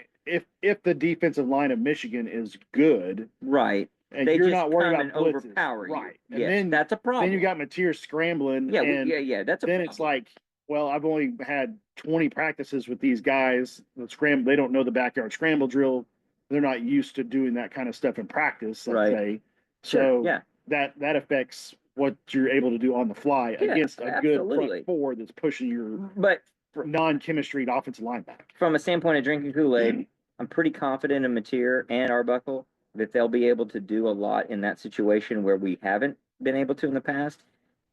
If the defensive line of Michigan is good, Right. and They you're just not worried come about and blitzes. overpower you. Right. And Yes, then that's a problem. then you got Mateer scrambling. yeah, and yeah, that's a then problem. it's like, well, I've only had 20 practices with these guys that scramble. They don't know the backyard scramble drill. They're not used to doing that kind of stuff in practice, let's Right. say. Sure, So yeah. that affects what you're able to do on the fly Yeah, against a good absolutely. front four that's pushing your But non-chemistry offensive line back. from a standpoint of drinking Kool-Aid, I'm pretty confident in Mateer and Arbuckle that they'll be able to do a lot in that situation where we haven't been able to in the past.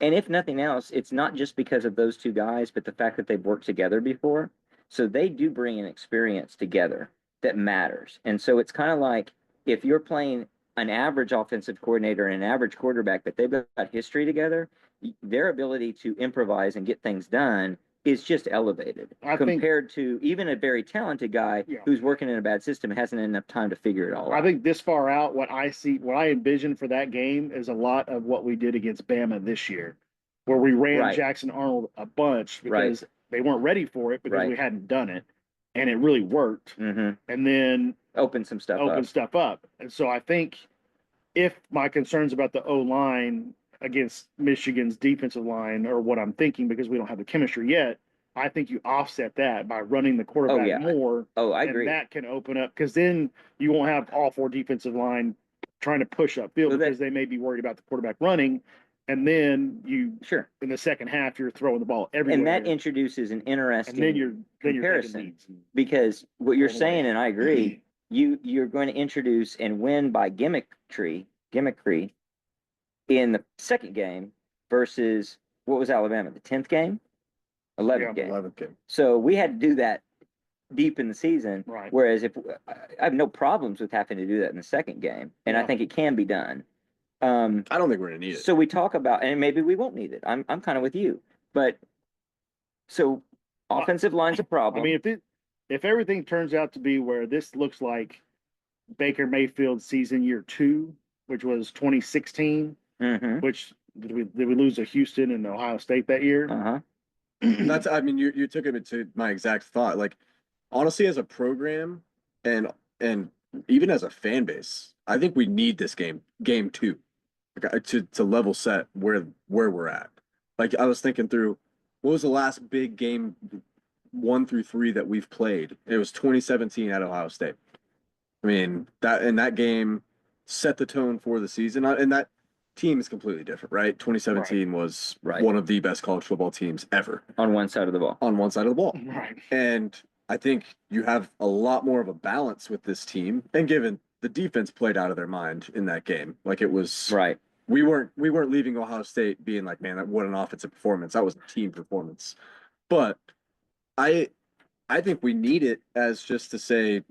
And if nothing else, it's not just because of those two guys, but the fact that they've worked together before. So they do bring an experience together that matters. And so it's kind of like if you're playing an average offensive coordinator and an average quarterback, but they've got history together, their ability to improvise and get things done is just elevated compared to even a very talented guy who's working in a bad system hasn't had enough time to figure it all out. I think this far out, what I envision for that game is a lot of what we did against Bama this year, where we ran Jackson Arnold a bunch because they weren't ready for it because we hadn't done it, and it really worked. Mm-hmm. And then open stuff up. And so I think if my concerns about the O line against Michigan's defensive line are what I'm thinking, because we don't have the chemistry yet, I think you offset that by running the quarterback more. I agree. And that can open up, because then you won't have all four defensive line trying to push upfield because they may be worried about the quarterback running. And then you in the second half, you're throwing the ball everywhere. And that introduces an interesting comparison, because what you're saying, and I agree, you're going to introduce and win by gimmickry in the second game versus what was Alabama, the 10th game? 11th game. 11th game. So we had to do that deep in the season. Right. Whereas I have no problems with having to do that in the second game, and I think it can be done. I don't think we're gonna need it. So we talk about, and maybe we won't need it. I'm kind of with you, but so offensive line's a problem. I mean, if everything turns out to be where this looks like Baker Mayfield season year 2, which was 2016, which did we lose to Houston and Ohio State that year? That's, I mean, you took it to my exact thought. Like, honestly, as a program and even as a fan base, I think we need this game 2, to level set where we're at. Like, I was thinking through, what was the last big game 1 through 3 that we've played? It was 2017 at Ohio State. I mean, that game set the tone for the season, and that team is completely different, right? 2017 was one of the best college football teams ever. On one side of the ball. Right. And I think you have a lot more of a balance with this team. And given the defense played out of their mind in that game, like it was we weren't leaving Ohio State being like, man, what an offensive performance. That was a team performance. But I think we need it as just to say,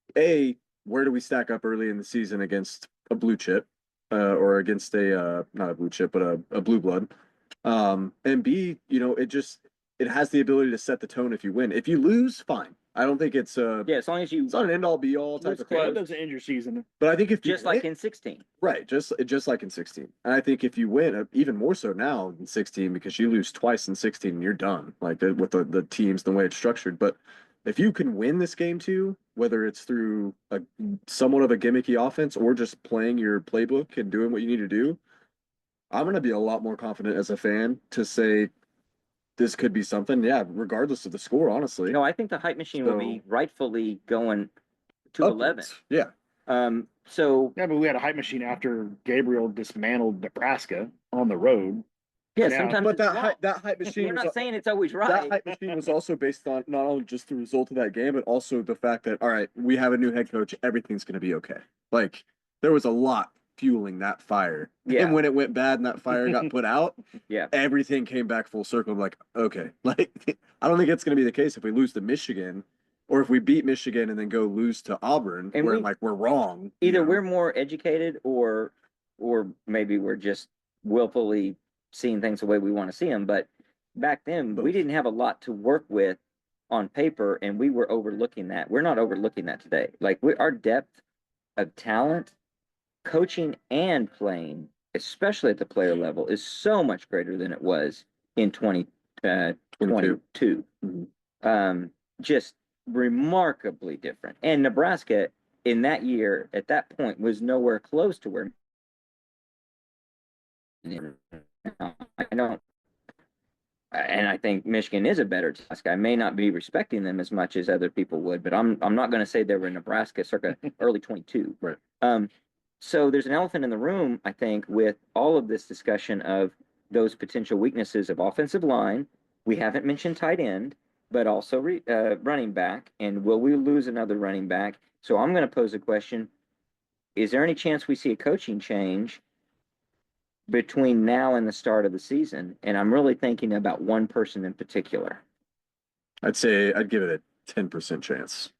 where do we stack up early in the season against a blue chip? Or against not a blue chip, but a blue blood. And B, it has the ability to set the tone if you win. If you lose, fine. I don't think it's as long as it's not an end all be all type of thing. It doesn't end your season. But I think if you like in 16. Right, just like in 16. And I think if you win, even more so now in 16, because you lose twice in 16 and you're done, like with the teams, the way it's structured. But if you can win this game 2, whether it's through somewhat of a gimmicky offense or just playing your playbook and doing what you need to do, I'm going to be a lot more confident as a fan to say this could be something, regardless of the score, honestly. No, I think the hype machine will be rightfully going to 11. Yeah. So but we had a hype machine after Gabriel dismantled Nebraska on the road. Yeah, sometimes. But that hype machine. We're not saying it's always right. That hype machine was also based on not only just the result of that game, but also the fact that, all right, we have a new head coach, everything's going to be okay. Like, there was a lot fueling that fire. Yeah. And when it went bad and that fire got put out, yeah, everything came back full circle. I'm like, okay, like I don't think it's going to be the case if we lose to Michigan, or if we beat Michigan and then go lose to Auburn, and we're wrong. Either we're more educated, or maybe we're just willfully seeing things the way we want to see them. But back then, we didn't have a lot to work with on paper, and we were overlooking that. We're not overlooking that today. Like, our depth of talent, coaching and playing, especially at the player level, is so much greater than it was in 2022. Just remarkably different. And Nebraska in that year at that point was nowhere close to where. I don't, and I think Michigan is a better task. I may not be respecting them as much as other people would, but I'm not going to say they were in Nebraska circa early 22. Right. So there's an elephant in the room, I think, with all of this discussion of those potential weaknesses of offensive line. We haven't mentioned tight end, but also running back. And will we lose another running back? So I'm going to pose a question. Is there any chance we see a coaching change between now and the start of the season? And I'm really thinking about one person in particular. I'd say I'd give it a 10% chance.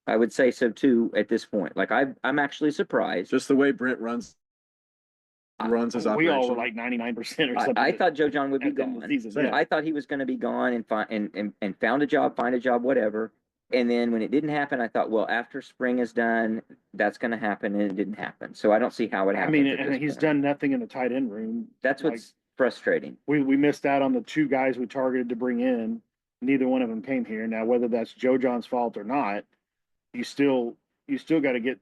I would say so too at this point. Like I'm actually surprised. Just the way Brent runs his We operation. all were like 99% or something. I thought Joe John would be at the end of gone. the season, yeah. I thought he was going to be gone and find a job, whatever. And then when it didn't happen, I thought, well, after spring is done, that's going to happen, and it didn't happen. So I don't see how it I happens. mean, at and this he's point. done nothing in the tight end room. That's like, what's frustrating. We missed out on the two guys we targeted to bring in. Neither one of them came here. Now, whether that's Joe John's fault or not, you still got to get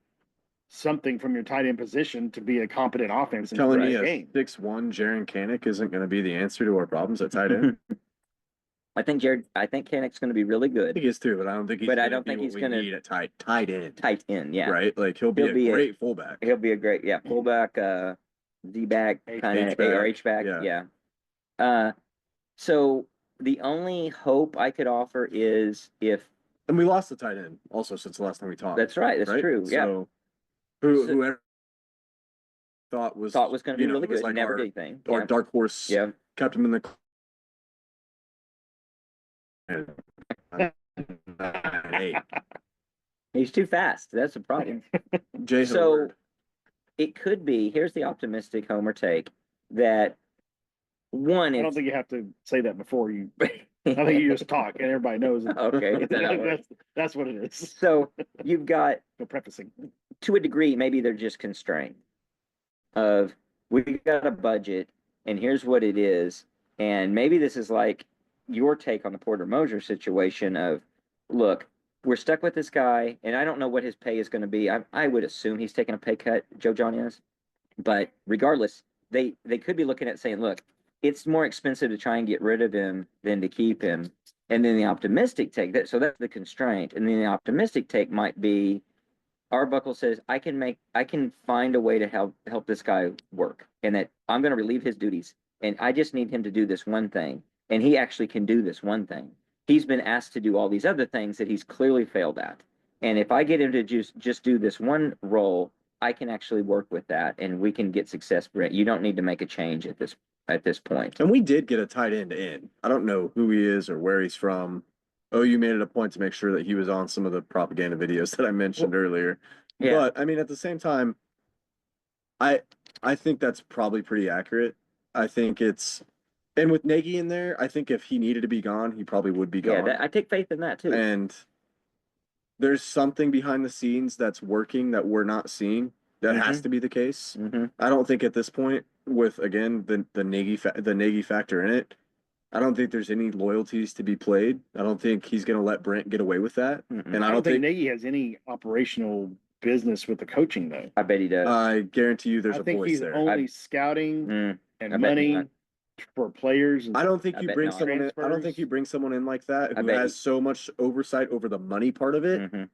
something from your tight end position to be a competent offense in Telling today's me a game. 6'1" Jaron Kanik isn't going to be the answer to our problems at tight end. I think Kanek's going to be really I good. think he is too, but I don't think he's. But I gonna don't think be he's what gonna- we need at tight end. Tight end, yeah. Right, like he'll be a great fullback. He'll be a great, fullback, D-back, kind of, or H-back, yeah. So the only hope I could offer is if. And we lost the tight end also since the last time we talked. That's right, that's true, yeah. So whoever thought was Going to be really was good, like never our, did anything. our dark horse. Yeah. Kept him in the. Hey, He's too fast. That's the problem. Jay So Howard. it could be, here's the optimistic Homer take, that one, I don't it's, think you have to say that before you. I think you just talk and everybody knows it. Okay, is that how it works? That's what it is. So you've got, No prefacing. to a degree, maybe they're just constrained of, we've got a budget and here's what it is. And maybe this is like your take on the Porter Moser situation of, look, we're stuck with this guy and I don't know what his pay is going to be. I would assume he's taking a pay cut, Joe John is. But regardless, they could be looking at saying, look, it's more expensive to try and get rid of him than to keep him. And then the optimistic take, so that's the constraint. And then the optimistic take might be, Arbuckle says, I can find a way to help this guy work, and that I'm going to relieve his duties. And I just need him to do this one thing. And he actually can do this one thing. He's been asked to do all these other things that he's clearly failed at. And if I get him to just do this one role, I can actually work with that and we can get success, Brent. You don't need to make a change at this point. And we did get a tight end in. I don't know who he is or where he's from. You made it a point to make sure that he was on some of the propaganda videos that I mentioned earlier. Yeah. But I mean, at the same time, I think that's probably pretty accurate. I think it's, and with Nagy in there, I think if he needed to be gone, he probably would be gone. Yeah, I take faith in that too. And there's something behind the scenes that's working that we're not seeing. That has to be the case. I don't think at this point, with again the Nagy factor in it, I don't think there's any loyalties to be played. I don't think he's going to let Brent get away with that. And I don't think Nagy has any operational business with the coaching though. I bet he does. I guarantee you, there's I a think voice he's there. only scouting I and bet money not. for players. I don't think I you bet bring not. someone in. I don't think Transfers. you bring someone in like that I who bet has so much oversight over the money part of it, Mhm.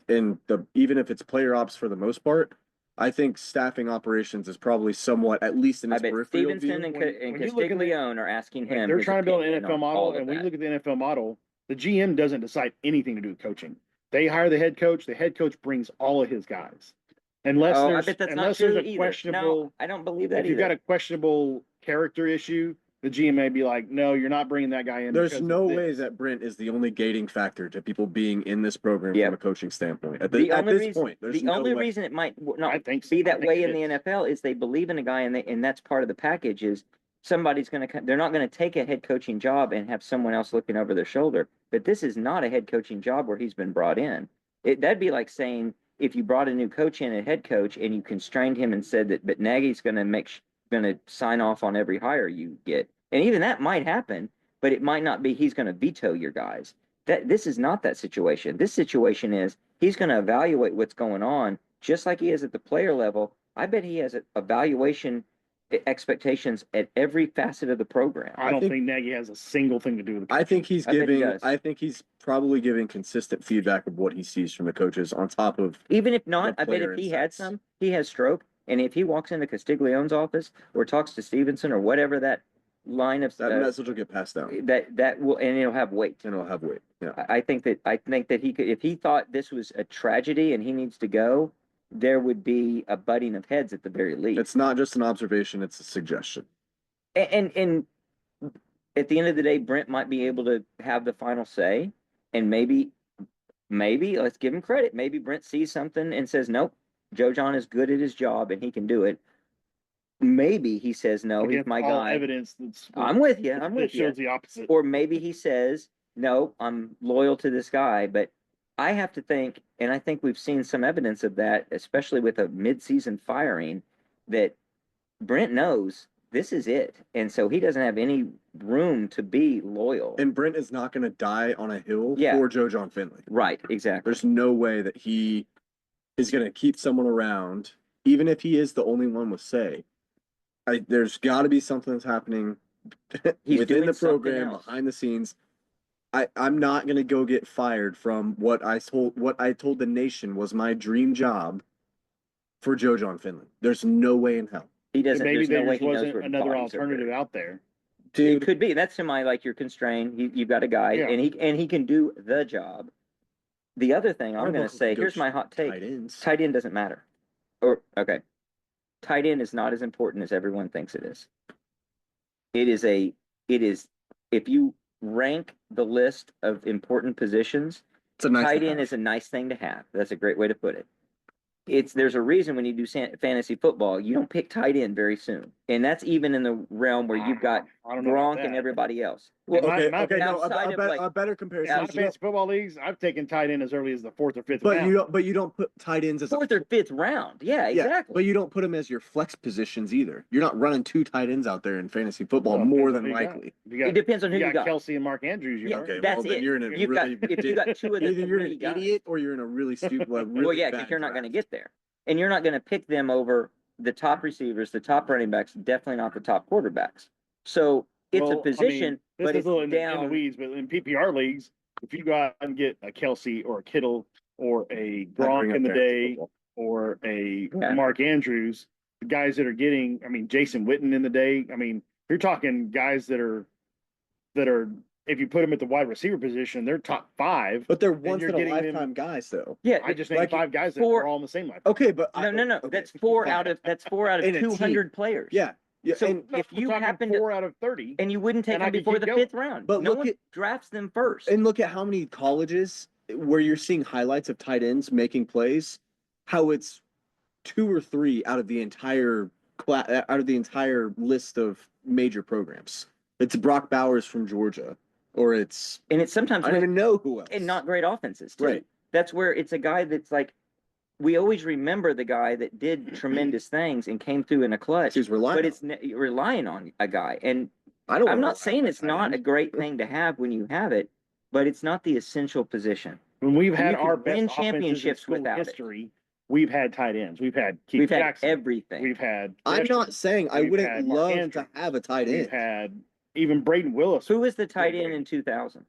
and the even if it's player ops for the most part. I think staffing operations is probably somewhat, at least in I his bet peripheral Stevenson view. and when you look at the- Castiglione are asking Like, him. they're his trying to build an opinion NFL on model, all of and when you that. look at the NFL model, the GM doesn't decide anything to do with coaching. They hire the head coach. The head coach brings all of his guys, unless Oh, I there's bet that's not unless true there's a either. questionable. No, I don't believe that If you've either. got a questionable character issue, the GM may be like, "No, you're not bringing that guy in." There's because of no way this." that Brent is the only gating factor to people being in this program Yep. from a coaching standpoint. At The this only reason, point, there's the no only way. reason it might I not think be I that think way it in the is. NFL is they believe in a guy and that's part of the package is somebody's going to, they're not going to take a head coaching job and have someone else looking over their shoulder. But this is not a head coaching job where he's been brought in. That'd be like saying if you brought a new coach in, a head coach, and you constrained him and said that, but Nagy's going to sign off on every hire you get. And even that might happen, but it might not be, he's going to veto your guys. This is not that situation. This situation is he's going to evaluate what's going on, just like he is at the player level. I bet he has evaluation expectations at every facet of the program. I don't think Nagy has a single thing to do with it. I think he's I bet he giving. does. I think he's probably giving consistent feedback of what he sees from the coaches. On top of Even if not, the I bet player if he had insights. some, he has stroke, and if he walks into Castiglione's office or talks to Stevenson or whatever that line of that message will get passed down, that will, and it'll have weight. and it'll have weight. Yeah. I think that he could, if he thought this was a tragedy and he needs to go, there would be a butting of heads at the very least. It's not just an observation; it's a suggestion. And at the end of the day, Brent might be able to have the final say, and maybe let's give him credit. Maybe Brent sees something and says, "Nope, Joe John is good at his job and he can do it." Maybe he says, "No, he's Against my all guy." evidence that's I'm with you. I'm that with you. shows the opposite. Or maybe he says, "No, I'm loyal to this guy." But I have to think, and I think we've seen some evidence of that, especially with a midseason firing, that Brent knows this is it. And so he doesn't have any room to be loyal. And Brent is not going to die on a hill Yeah. for Joe John Finley. Right, exactly. There's no way that he is going to keep someone around, even if he is the only one with say. There's got to be something that's happening He's within doing the something program, else. behind the scenes. I'm not going to go get fired from what I told the nation was my dream job for Joe John Finley. There's no way in hell. He doesn't. Maybe There's there no way just he knows wasn't where another bodies are alternative buried. out there. It Dude, could be. That's semi like you're constrained. You've got a guy, Yeah. and he can do the job. The other thing I'm going to say, here's my hot take: tight ends. tight end doesn't matter. Or okay, tight end is not as important as everyone thinks it is. It is if you rank the list of important positions, It's a nice tight to end have. is a nice thing to have. That's a great way to put it. There's a reason when you do fantasy football, you don't pick tight end very soon, and that's even in the realm where you've got I don't know about Gronk and that. everybody else. In Well, my Okay, no, outside of, like- a better In comparison. my is you don't- fantasy football leagues, I've taken tight end as early as the 4th or 5th but round. you don't put tight ends as fourth or fifth round. Yeah, yeah, exactly. but you don't put them as your flex positions either. You're not running two tight ends out there in fantasy football Well, more depends than on who you got. likely. If you It depends on who you you got got. Kelsey and Mark Andrews. You Yeah, are. Okay, that's well, then it. you're in a You've got really if you got two of the either you're three an guys. idiot or you're in a really stupid, really Well, yeah, bad because you're not going to draft. get there, and you're not going to pick them over the top receivers, the top running backs, definitely not the top quarterbacks. So it's Well, a position, this but is it's a little in the down. weeds, but in PPR leagues, if you go out and get a Kelsey or a Kittle or a Gronk in the day or a Yeah. Mark Andrews, the guys that are getting, Jason Witten in the day, you're talking guys that are, if you put them at the wide receiver position, they're top 5. But they're once you're in a getting them- lifetime guys, though. Yeah, I just named like 5 guys that four- are all in the same life. Okay, but no. okay. That's four out of In a team. 200 players. Yeah, yeah. So and if We're you talking happen to, 4 out of 30. and you wouldn't take and I them could before keep the going. 5th round, But no look one at- drafts them first. and look at how many colleges where you're seeing highlights of tight ends making plays, how it's 2 or 3 out of the entire list of major programs. It's Brock Bowers from Georgia, or it's And it's sometimes I don't even know who else. and not great offenses too. Right. That's where it's a guy that's like, we always remember the guy that did tremendous things and came through in a clutch. He's relying. But it's relying on a guy, and I don't. I'm wanna not rely saying on it's tight not a end. great thing to have when you have it, but it's not the essential position. When we've You had can our win best offenses in championships school without it. history, we've had tight ends. We've had Keith We've had Jackson. everything. We've had. I'm Christian. not saying I We've wouldn't had Mark love Andrews. to have a tight We've end. had even Braden Willis. Who was the tight end in 2000?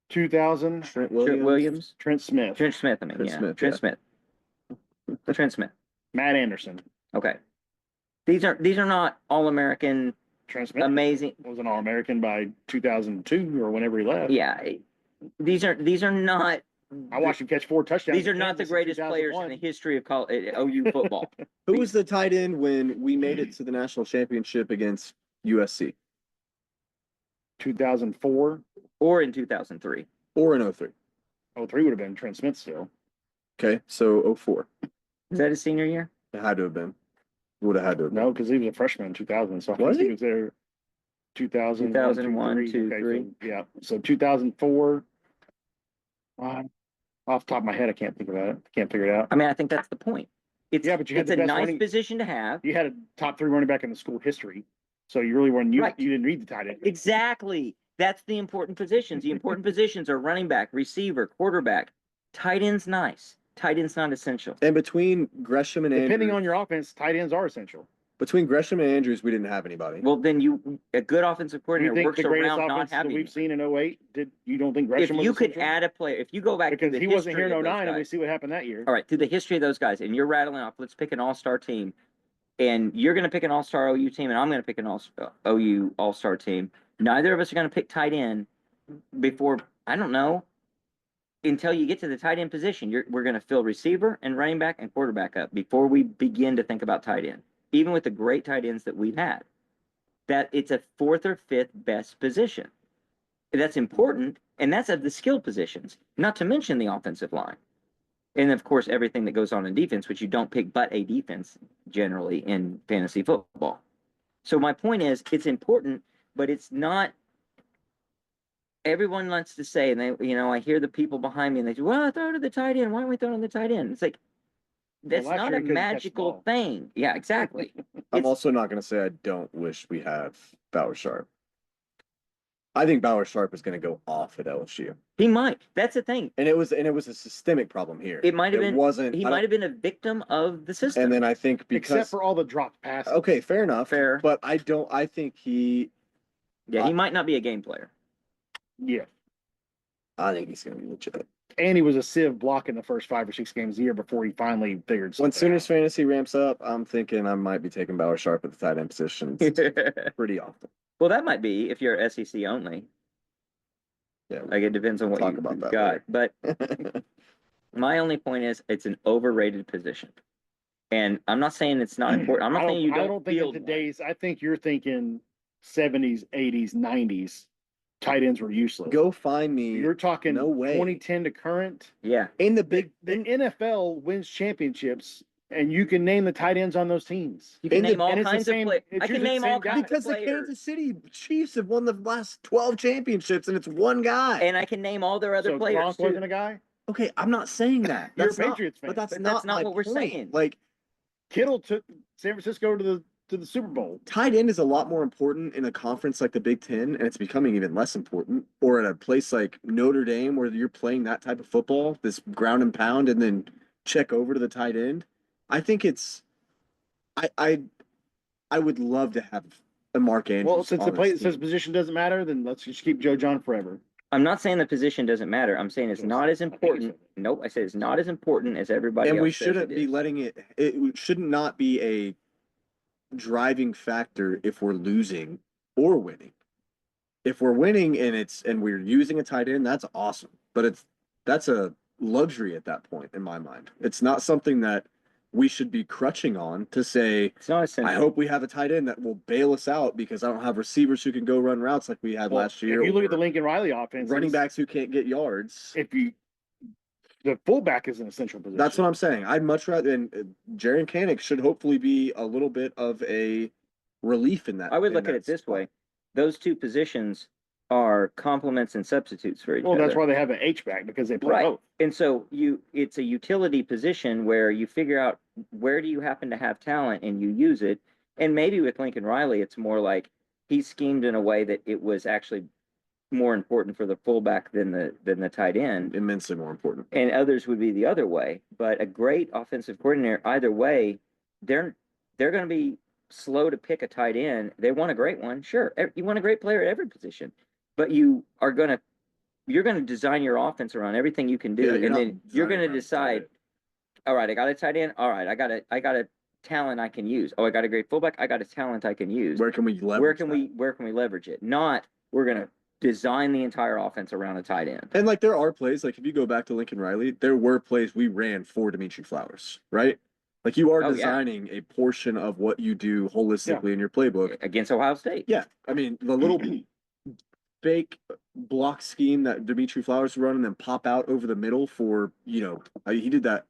2000. Trent Trent Williams? Trent Smith. Trent Smith, I mean, Trent yeah. Smith, Trent yeah. Smith. Trent Smith. Matt Anderson. Okay. These are not all-American, Trent Smith amazing. was an All-American by 2002 or whenever he left. Yeah. These are not. I watched him catch 4 touchdowns. These are in not the Kansas in greatest players in 2001. the history of OU football. Who was the tight end when we made it to the national championship against USC 2004. Or in 2003. or in 03? 03 would have been Trent Smith still. Okay, so 04. Is that his senior year? It had to have been. Would have had to have been. No, because he was a freshman in 2000. So I Was think he he? was there 2000, 2001, 2, Okay, 3. so, yeah. So 2004. Off the top of my head, I can't think about it. Can't figure it out. I mean, I think that's the point. It's, Yeah, but you had it's the a best nice running- position to have. You had a top 3 running back in the school history. So you really weren't, Right. you didn't need the tight end. Exactly. That's the important positions. The important positions are running back, receiver, quarterback, Tight end's nice. Tight end's not essential. And between Gresham and Depending Andrews, on your offense, tight ends are essential. between Gresham and Andrews, we didn't have anybody. Well, then a good offensive Do you coordinator think works the greatest around not offense that having. we've seen in 08, you don't think If Gresham was you could essential? add a player, if you go back to Because the he wasn't here in history of those 09 and we guys. see what happened that year. All right, through the history of those guys, and you're rattling off, let's pick an all-star team, and you're going to pick an all-star OU team, and I'm going to pick an OU all-star team. Neither of us are going to pick tight end before, I don't know, until you get to the tight end position. We're going to fill receiver and running back and quarterback up before we begin to think about tight end, even with the great tight ends that we've had. That it's a fourth or fifth best position. That's important, and that's of the skill positions, not to mention the offensive line. And of course, everything that goes on in defense, which you don't pick but a defense generally in fantasy football. So my point is, it's important, but it's not. Everyone wants to say, and I hear the people behind me, and they say, "Well, throw to the tight end. Why aren't we throwing the tight end?" It's like that's last not year a he couldn't catch the magical ball. thing. Yeah, exactly. I'm It's- also not going to say I don't wish we have Bauer Sharp. I think Bauer Sharp is going to go off at LSU, He might. That's the thing. and it was a systemic problem here. It might have been. Wasn't. He I might don't- have been a victim of the system. And then I think Except because for all the dropped passes. okay, fair enough. Fair. But I don't. I think he. Yeah, he might not be a game player. Yeah. I think he's going to be legit. And he was a sieve blocking the first 5 or 6 games a year before he finally figured When something Sooners out. fantasy ramps up, I'm thinking I might be taking Bauer Sharp at the tight end position pretty often. Well, that might be if you're SEC only. Yeah, Like it depends on what talk you about that got. later. But my only point is it's an overrated position. And I'm not saying it's not important. I'm not saying you I don't don't think in field one. today's. I think you're thinking 70s, 80s, 90s. Tight ends were useless. Go find me. You're talking No way. 2010 to current. Yeah. in the big. The NFL wins championships, and you can name the tight ends on those teams. You can In the- name all and it's the kinds of same- players. it's I can usually the name same all guy. kinds Because of the players. Kansas City Chiefs have won the last 12 championships, and it's one guy. And I can name all their other So players Gronk too. wasn't a guy. Okay, I'm not saying that. You're a That's not- Patriots fan. but that's But not that's not my what we're point. saying. Like, Kittle took San Francisco to the Super Bowl. tight end is a lot more important in a conference like the Big Ten, and it's becoming even less important. Or at a place like Notre Dame, where you're playing that type of football, this ground and pound, and then check over to the tight end. I think it's. I would love to have a Mark Andrews. Well, since the on play this says team. position doesn't matter, then let's just keep Joe John forever. I'm not saying the position doesn't matter. I'm saying it's Yes. not as I think important. so. Nope, I said it's not as important as everybody and else we says shouldn't it be is. letting it. It should not be a driving factor if we're losing or winning. If we're winning and we're using a tight end, that's awesome. But that's a luxury at that point in my mind. It's not something that we should be crutching on to say, It's not essential. I hope we have a tight end that will bail us out because I don't have receivers who can go run routes like we had Well, last year. if you look at the or Lincoln Riley offense, running backs who can't get yards. the fullback is an essential position. That's what I'm saying. I'd much rather, and Jaren Kanik should hopefully be a little bit of a relief in that. I would in look at that it this spot. way. Those two positions are complements and substitutes for each Well, other. that's why they have an H-back, because they play Right. both. And so it's a utility position where you figure out where do you happen to have talent and you use it. And maybe with Lincoln Riley, it's more like he schemed in a way that it was actually more important for the fullback than the tight end. Immensely more important. And others would be the other way. But a great offensive coordinator, either way, they're going to be slow to pick a tight end. They want a great one, sure. You want a great player at every position, but you're going to design your offense around everything you can do, Yeah, you're and not then you're going to designing around the tight decide. end. All right, I got a tight end. All right, I got a talent I can use. Oh, I got a great fullback. I got a talent I can use. Where can we leverage? Where can we leverage it? Not we're going to design the entire offense around a tight end. And like there are plays, like if you go back to Lincoln Riley, there were plays we ran for Dimitri Flowers, right? Like you are Oh, yeah. designing a portion of what you do holistically in your playbook. Against Ohio State. Yeah, I mean the little fake block scheme that Dimitri Flowers would run and then pop out over the middle for he did that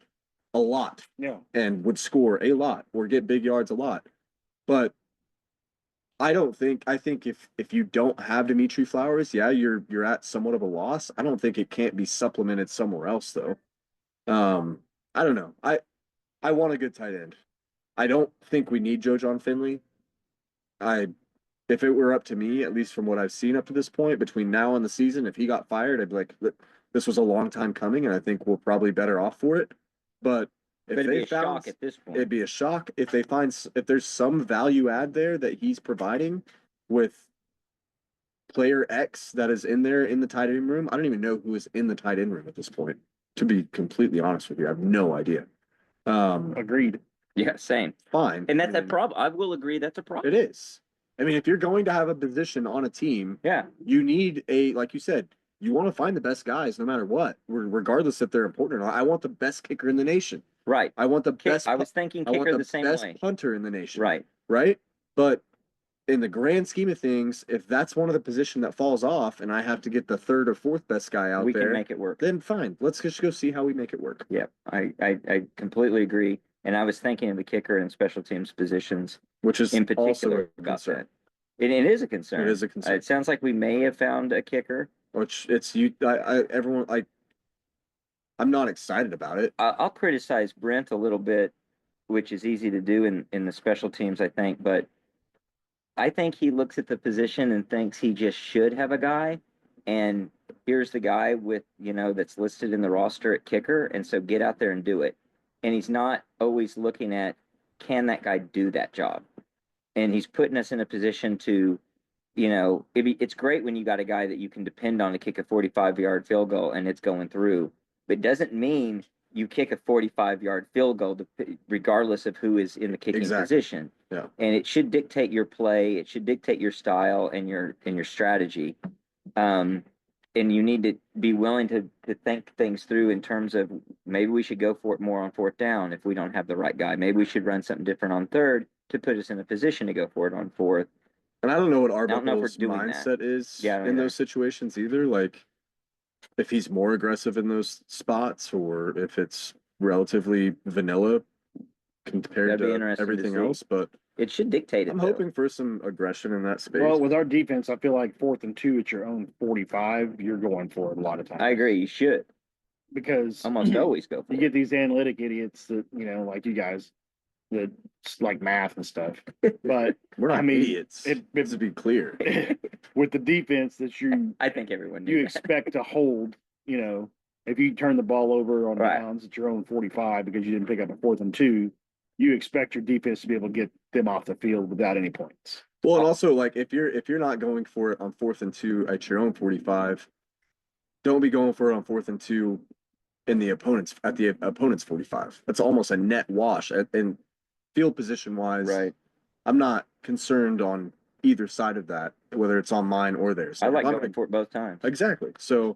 a lot Yeah. and would score a lot or get big yards a lot, but I think if you don't have Dimitri Flowers, yeah, you're at somewhat of a loss. I don't think it can't be supplemented somewhere else though. I don't know. I want a good tight end. I don't think we need Joe John Finley. If it were up to me, at least from what I've seen up to this point, between now and the season, if he got fired, I'd be like, this was a long time coming, and I think we're probably better off for it. But if But it'd be they a found, shock at this point. it'd be a shock if they find if there's some value add there that he's providing with player X that is in there in the tight end room. I don't even know who is in the tight end room at this point. To be completely honest with you, I have no idea. Agreed. Yeah, same. Fine. And that's I a mean, problem. I will agree that's a problem. It is. I mean, if you're going to have a position on a team, Yeah. you need like you said, you want to find the best guys no matter what, regardless if they're important or not. I want the best kicker in the nation. Right. I want the best. I was thinking I want kicker the same best way. punter in the nation. Right. Right. But in the grand scheme of things, if that's one of the position that falls off, and I have to get the third or fourth best guy out We there, can make it work. then fine. Let's just go see how we make it work. Yeah, I completely agree. And I was thinking of the kicker and special teams positions Which is in also particular a about concern. that. It is a concern. It is a concern. It sounds like we may have found a kicker. Which everyone I'm not excited about it. I'll criticize Brent a little bit, which is easy to do in the special teams, I think. But I think he looks at the position and thinks he just should have a guy. And here's the guy with, that's listed in the roster at kicker. And so get out there and do it. And he's not always looking at, can that guy do that job? And he's putting us in a position to, it's great when you got a guy that you can depend on to kick a 45-yard field goal and it's going through. But it doesn't mean you kick a 45-yard field goal regardless of who is in the kicking position. Yeah. And it should dictate your play. It should dictate your style and your strategy. And you need to be willing to think things through in terms of maybe we should go for it more on fourth down if we don't have the right guy. Maybe we should run something different on third to put us in a position to go for it on fourth. And I don't know what I don't know if we're Arbuckle's doing mindset is Yeah, I don't in either. those situations either. Like if he's more aggressive in those spots or if it's relatively vanilla compared That'd be to interesting to everything see. else. But It should dictate it. I'm though. hoping for some aggression in that space. Well, with our defense, I feel like 4th and 2 at your own 45, you're going for it a lot of times. I agree. You should Because almost always go for you it. get these analytic idiots that, like you guys, that like math and stuff. But We're not I mean, idiots. To be clear. with the defense that I think everyone you knew that. expect to hold, if you turn the ball over on Right. downs at your own 45 because you didn't pick up a 4th and 2, you expect your defense to be able to get them off the field without any points. Well, and also like if you're not going for it on 4th and 2 at your own 45, don't be going for it on 4th and 2 in the opponent's 45. That's almost a net wash. And field position wise, Right. I'm not concerned on either side of that, whether it's on mine or theirs. I like if I'm going gonna- for it both times. Exactly. So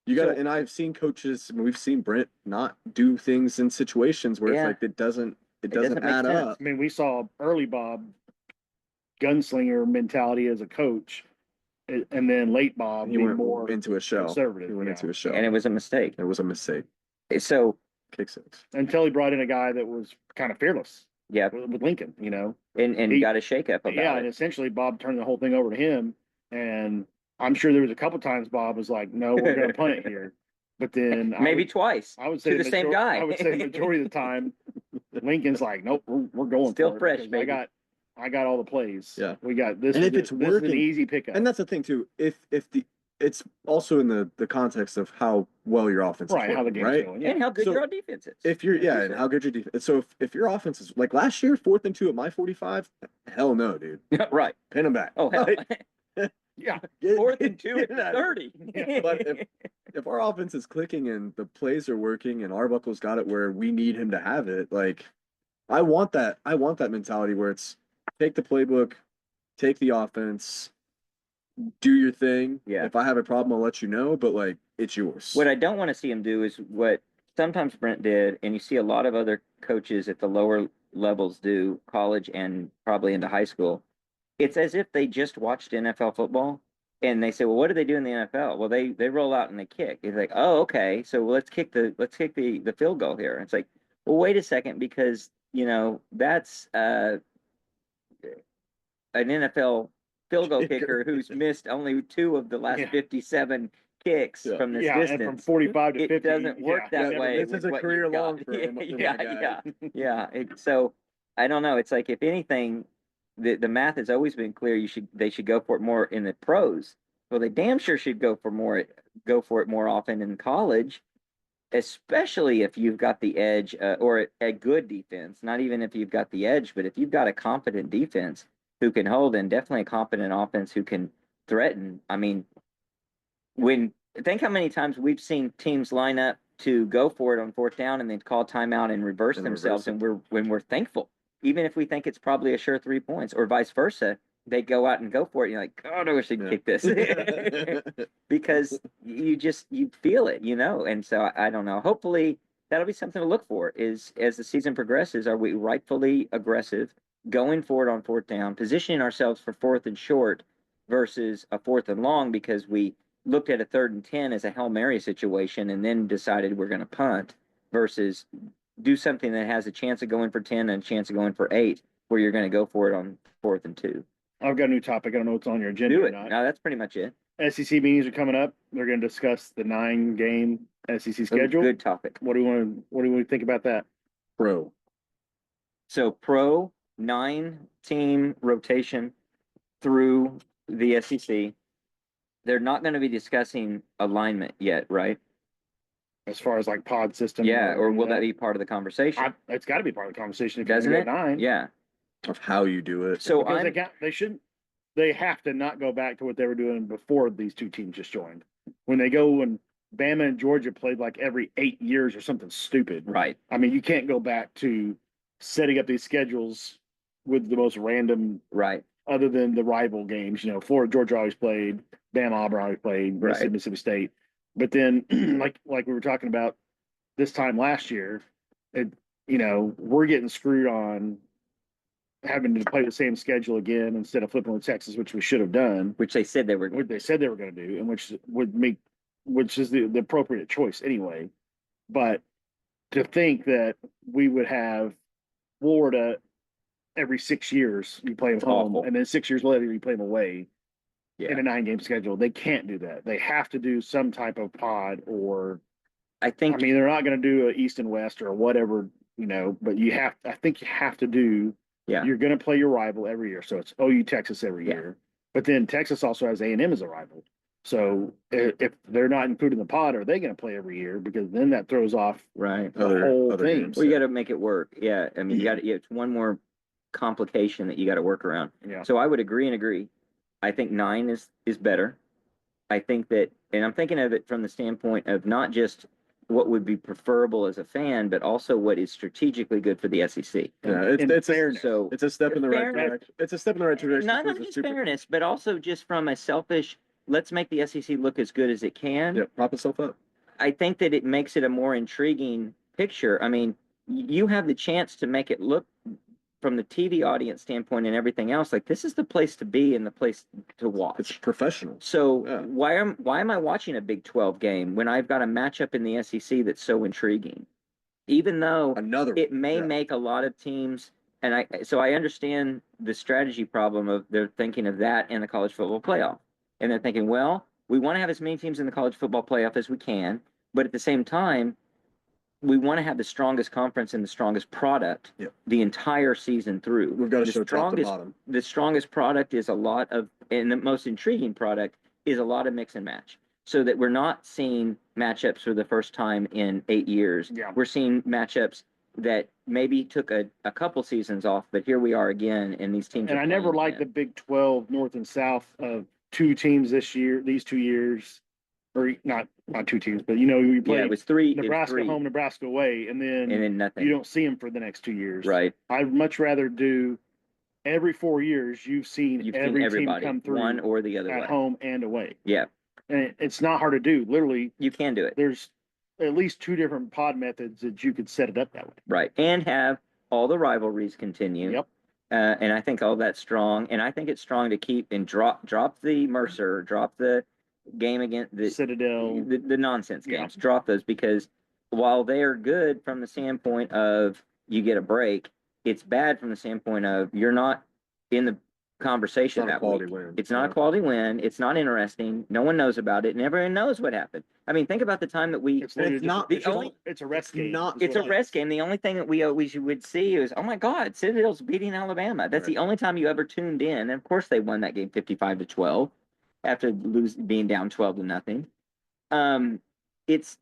you got to, So- and I've seen coaches, we've seen Brent not do things in situations where Yeah. it's like it doesn't doesn't make add sense. up. I mean, we saw early Bob gunslinger mentality as a coach, and then late Bob He being went more into a shell. conservative. He went yeah. into a shell. And it was a mistake. It was a mistake. So Kick six. Until he brought in a guy that was kind of fearless yeah, with Lincoln, and He- got a shakeup about Yeah, and it. essentially Bob turned the whole thing over to him. And I'm sure there was a couple times Bob was like, "No, we're going to punt it here." But then Maybe twice. I would say to the same guy. I would say the majority of the time, Lincoln's like, "Nope, we're going Still for it fresh, because baby." I got all the plays. Yeah. we got this. And is if it's this is an working- easy pickup. And that's the thing too. If it's also in the context of how well your offense is right, how the working, game's right? going. Yeah. And how good So, your defense is. If you're Like you and said. how good your defense. So if your offense is like last year, 4th and 2 at my 45, hell no, dude. Right. Pin them back. Oh hell. Like, Yeah. get- 4th and 2 get at out of here. 30. But if our offense is clicking and the plays are working and Arbuckle's got it where we need him to have it, like I want that mentality where it's take the playbook, take the offense, do your thing. Yeah. If I have a problem, I'll let you know, but like it's yours. What I don't want to see him do is what sometimes Brent did, and you see a lot of other coaches at the lower levels do, college and probably into high school. It's as if they just watched NFL football and they say, well, what do they do in the NFL? Well, they roll out and they kick. It's like, oh, okay. So let's kick the field goal here. It's like, well, wait a second, because that's an NFL field goal kicker who's missed only 2 of the last Yeah. 57 kicks Yeah. from this Yeah, distance. and from 45 to It 50. doesn't work yeah, that never way. did. This is with a what career you've got. long for him, for my Yeah, guy. yeah. So I don't know. It's like, if anything, the math has always been clear. They should go for it more in the pros. Well, they damn sure should go for it more often in college, especially if you've got the edge or a good defense. Not even if you've got the edge, but if you've got a competent defense who can hold, and definitely a competent offense who can threaten. I mean, when think how many times we've seen teams line up to go for it on fourth down and then call timeout and reverse And themselves, reverse and we're thankful, even if we think it's probably a sure 3 points, or vice versa. They go out and go for it. And you're like, God, I wish they'd kick this. Because you feel it, and so I don't know. Hopefully that'll be something to look for is as the season progresses, are we rightfully aggressive going forward on fourth down, positioning ourselves for fourth and short versus a fourth and long, because we looked at a 3rd and 10 as a Hail Mary situation and then decided we're going to punt, versus do something that has a chance of going for 10 and a chance of going for 8, where you're going to go for it on 4th and 2. I've got a new topic. I don't know what's on your agenda Do or it. not. No, that's pretty much it. SEC meetings are coming up. They're going to discuss the 9-game SEC schedule. Good topic. What do you want to think about that? Pro. So pro 9-team rotation through the SEC. They're not going to be discussing alignment yet, right? As far as like pod system. Yeah, or will that be part of the conversation? It's got to be part of the conversation. If Doesn't you it? go 9. Yeah. Of how you do it. So Because they shouldn't. They have to not go back to what they were doing before these two teams just joined. When they go and Bama and Georgia played like every 8 years or something stupid. right. I mean, you can't go back to setting up these schedules with the most random, Right. other than the rival games. Florida, Georgia always played, Bama, Auburn always played, Right. Mississippi State. But then, like we were talking about this time last year, we're getting screwed on having to play the same schedule again instead of flipping with Texas, which we should have done, Which they said they were. what they said they were going to do, and which is the appropriate choice anyway. But to think that we would have Florida every 6 years, you play them It's home, awful. and then 6 years later you play them away Yeah. in a 9-game schedule. They can't do that. They have to do some type of pod, or I think. I mean, they're not going to do a East and West or whatever, but I think you have to do. Yeah. You're going to play your rival every year, so it's OU Texas every Yeah. year. But then Texas also has A&M as a rival. So if they're not included in the pod, are they going to play every year? Because then that throws off Right. the whole other thing. games. Well, you got to make it work. Yeah. I mean, it's one more complication that you got to work around. Yeah. So I would agree. I think 9 is better. I think that, and I'm thinking of it from the standpoint of not just what would be preferable as a fan, but also what is strategically good for the SEC. Yeah, in it's fairness. So it's a step in the right Fairness. direction. It's a step in the right direction. not towards only a just super- fairness, but also just from a selfish, let's make the SEC look as good as it can. Yeah, prop itself up. I think that it makes it a more intriguing picture. I mean, you have the chance to make it look from the TV audience standpoint and everything else, like this is the place to be and the place to watch. It's professional. So Yeah. why am I watching a Big 12 game when I've got a matchup in the SEC that's so intriguing? Even though Another it may yeah. make a lot of teams, and I understand the strategy problem of they're thinking of that in the college football playoff. And they're thinking, well, we want to have as many teams in the college football playoff as we can, but at the same time, we want to have the strongest conference and the strongest product Yep. the entire season through. We've got to The show top to strongest- bottom. The strongest product is and the most intriguing product is a lot of mix and match, so that we're not seeing matchups for the first time in 8 years. Yeah. We're seeing matchups that maybe took a couple seasons off, but here we are again, and these teams. And I never liked the Big 12 North and South of 2 teams these 2 years, or not 2 teams, but you play Yeah, it was three. Nebraska home, Nebraska away, and and then nothing. you don't see them for the next 2 years. Right. I'd much rather do every 4 years. You've seen every team everybody, come through one or the other at way. home and away, Yeah, and it's not hard to do. Literally, you can do it. there's at least 2 different pod methods that you could set it up that way. Right. And have all the rivalries continue. Yep. And I think all that's strong. And I think it's strong to keep and drop the Mercer, drop the game against Citadel. the nonsense Yeah. games, drop those, because while they are good from the standpoint of you get a break, it's bad from the standpoint of you're not in the conversation It's not a that quality week. win. It's not a quality win. It's not interesting. No one knows about it, and everyone knows what happened. I mean, think about the time that we. It's literally It's not- just- the it's a rest it's game. not- It's a Right. rest game. The only thing that we always would see is, oh my God, Citadel's beating Alabama. That's Right. the only time you ever tuned in. And of course, they won that game 55-12. after being down 12-0. It's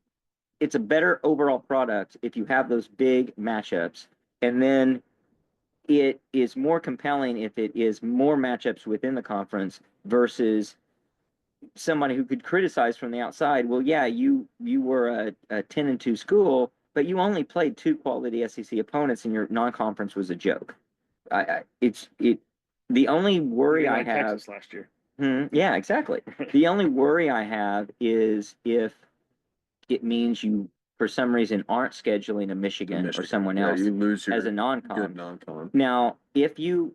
a better overall product if you have those big matchups, and then it is more compelling if it is more matchups within the conference versus somebody who could criticize from the outside. Well, yeah, you were a 10-2 school, but you only played 2 quality SEC opponents, and your non-conference was a joke. The only worry I have. Texas last year. Yeah, exactly. The only worry I have is if it means you, for some reason, aren't scheduling a Michigan or someone else you lose your as a non-con. good non-con. Now, if you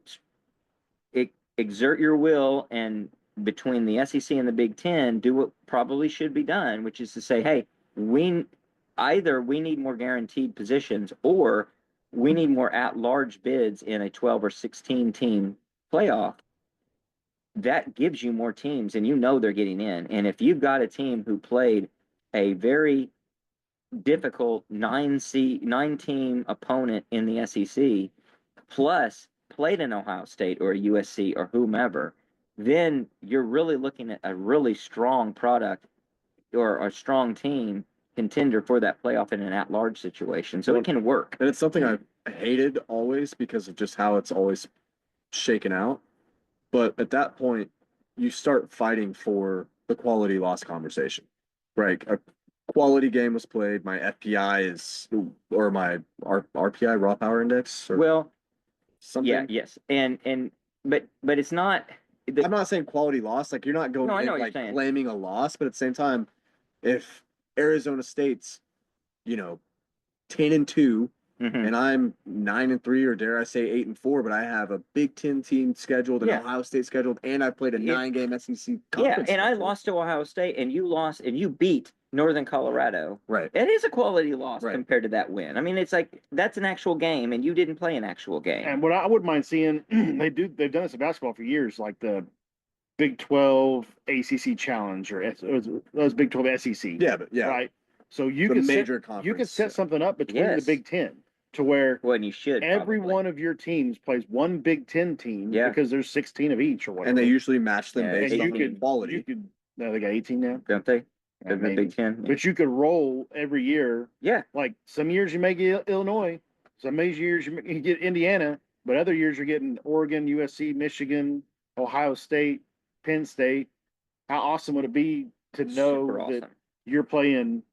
exert your will and between the SEC and the Big Ten, do what probably should be done, which is to say, hey, we need more guaranteed positions, or we need more at-large bids in a 12 or 16 team playoff. That gives you more teams, and you know they're getting in. And if you've got a team who played a very difficult 9-team opponent in the SEC, plus played an Ohio State or a USC or whomever, then you're really looking at a really strong product or a strong team contender for that playoff in an at-large situation. So it can work. And it's something I hated always because of just how it's always shaken out. But at that point, you start fighting for the quality loss conversation, right? A quality game was played. My FPI is, or my RPI, raw power index, or Well, something. yeah, yes, but it's not. I'm not saying quality loss. Like, you're not going No, I know what like you're saying. claiming a loss, but at the same time, if Arizona State's, 10-2, Mhm. and I'm 9-3, or dare I say 8-4, but I have a Big Ten team scheduled, and Yeah. Ohio State scheduled, and I played a 9-game SEC Yeah, conference. and I schedule. lost to Ohio State, and you lost, and you beat Northern Colorado. Right. It is a quality loss Right. compared to that win. I mean, it's like that's an actual game, and you didn't play an actual game. And what I wouldn't mind seeing, they've done this in basketball for years, like the Big 12 ACC Challenge, or those Big 12 SEC. Yeah, but yeah, Right. So you the could major set, you could conference, set yeah. something up between Yes. the Big 10 to where Well, and you should every probably. one of your teams plays one Big 10 team, Yeah. because there's 16 of each or whatever. And they usually match them Yeah, based and on you could quality. You could no, they got 18 now. Don't they? Yeah, In the maybe. Big Ten. But you could roll every year. Yeah. Like some years you may get Illinois, some years you get Indiana, but other years you're getting Oregon, USC, Michigan, Ohio State, Penn State. How awesome would it be to know Super that awesome. you're playing,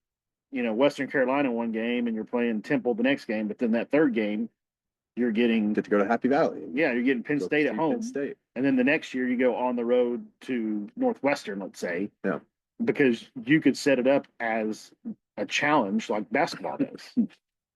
Western Carolina one game and you're playing Temple the next game, but then that third game you're getting, Get to go to Happy Valley. you're getting Penn Go State at see home, Penn State. and then the next year you go on the road to Northwestern, let's say. Yeah. Because you could set it up as a challenge like basketball does.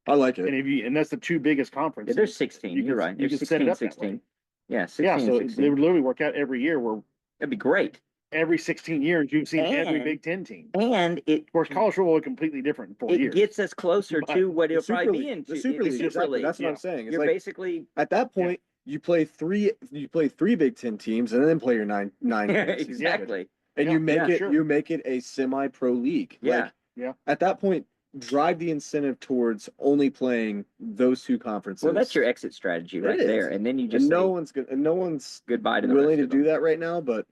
I like it. And that's the 2 biggest conferences. Yeah, there's 16. You You're could- right. you There's could set it 16, up that 16. way. Yeah, 16 Yeah, and so 16. they would literally work out every year, where That'd be great. every 16 years you've seen every And- Big 10 team. And Of course, college football is completely different in 4 it years. gets us closer But to what The it'll Super probably be League, into. the Super League, exactly. That's what yeah. I'm saying. It's You're like basically at that point you play 3 Big Ten teams and then play your nine games. exactly. And Yeah, you make yeah, it sure. you make it a semi-pro league. Yeah. Like, Yeah. At that point, drive the incentive towards only playing those 2 conferences. Well, that's your exit strategy right It there, is. and then you just And no say one's good. And no one's goodbye to the willing rest to of do them. that right now. But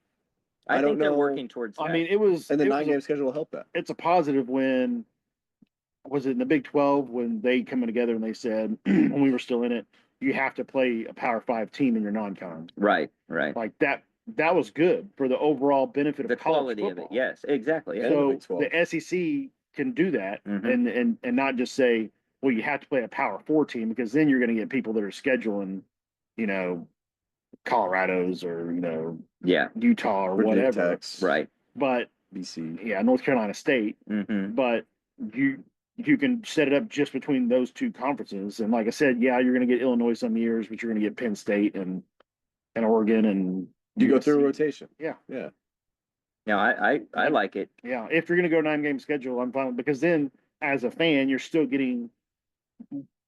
I don't think they're know. working towards that. I mean, it was And the it was 9-game schedule will help that. it's a positive when was it in the Big 12 when they coming together and they said when we were still in it, you have to play a Power 5 team in your non-con. right. Like that was good for the overall benefit of The college quality of it. football. Yes, exactly. Yeah. And the So Big 12. the SEC can do that Mhm. and not just say, well, you have to play a Power 4 team, because then you're going to get people that are scheduling, Colorado's or Yeah. Utah or Virginia whatever. Tech's, Right. But BC. yeah, North Carolina State. Mm-hmm. But you can set it up just between those 2 conferences. And like I said, yeah, you're going to get Illinois some years, but you're going to get Penn State and Oregon and You go through a USC. rotation. Yeah. Yeah. No, I like it. Yeah, if you're going to go 9-game schedule, I'm fine, because then as a fan, you're still getting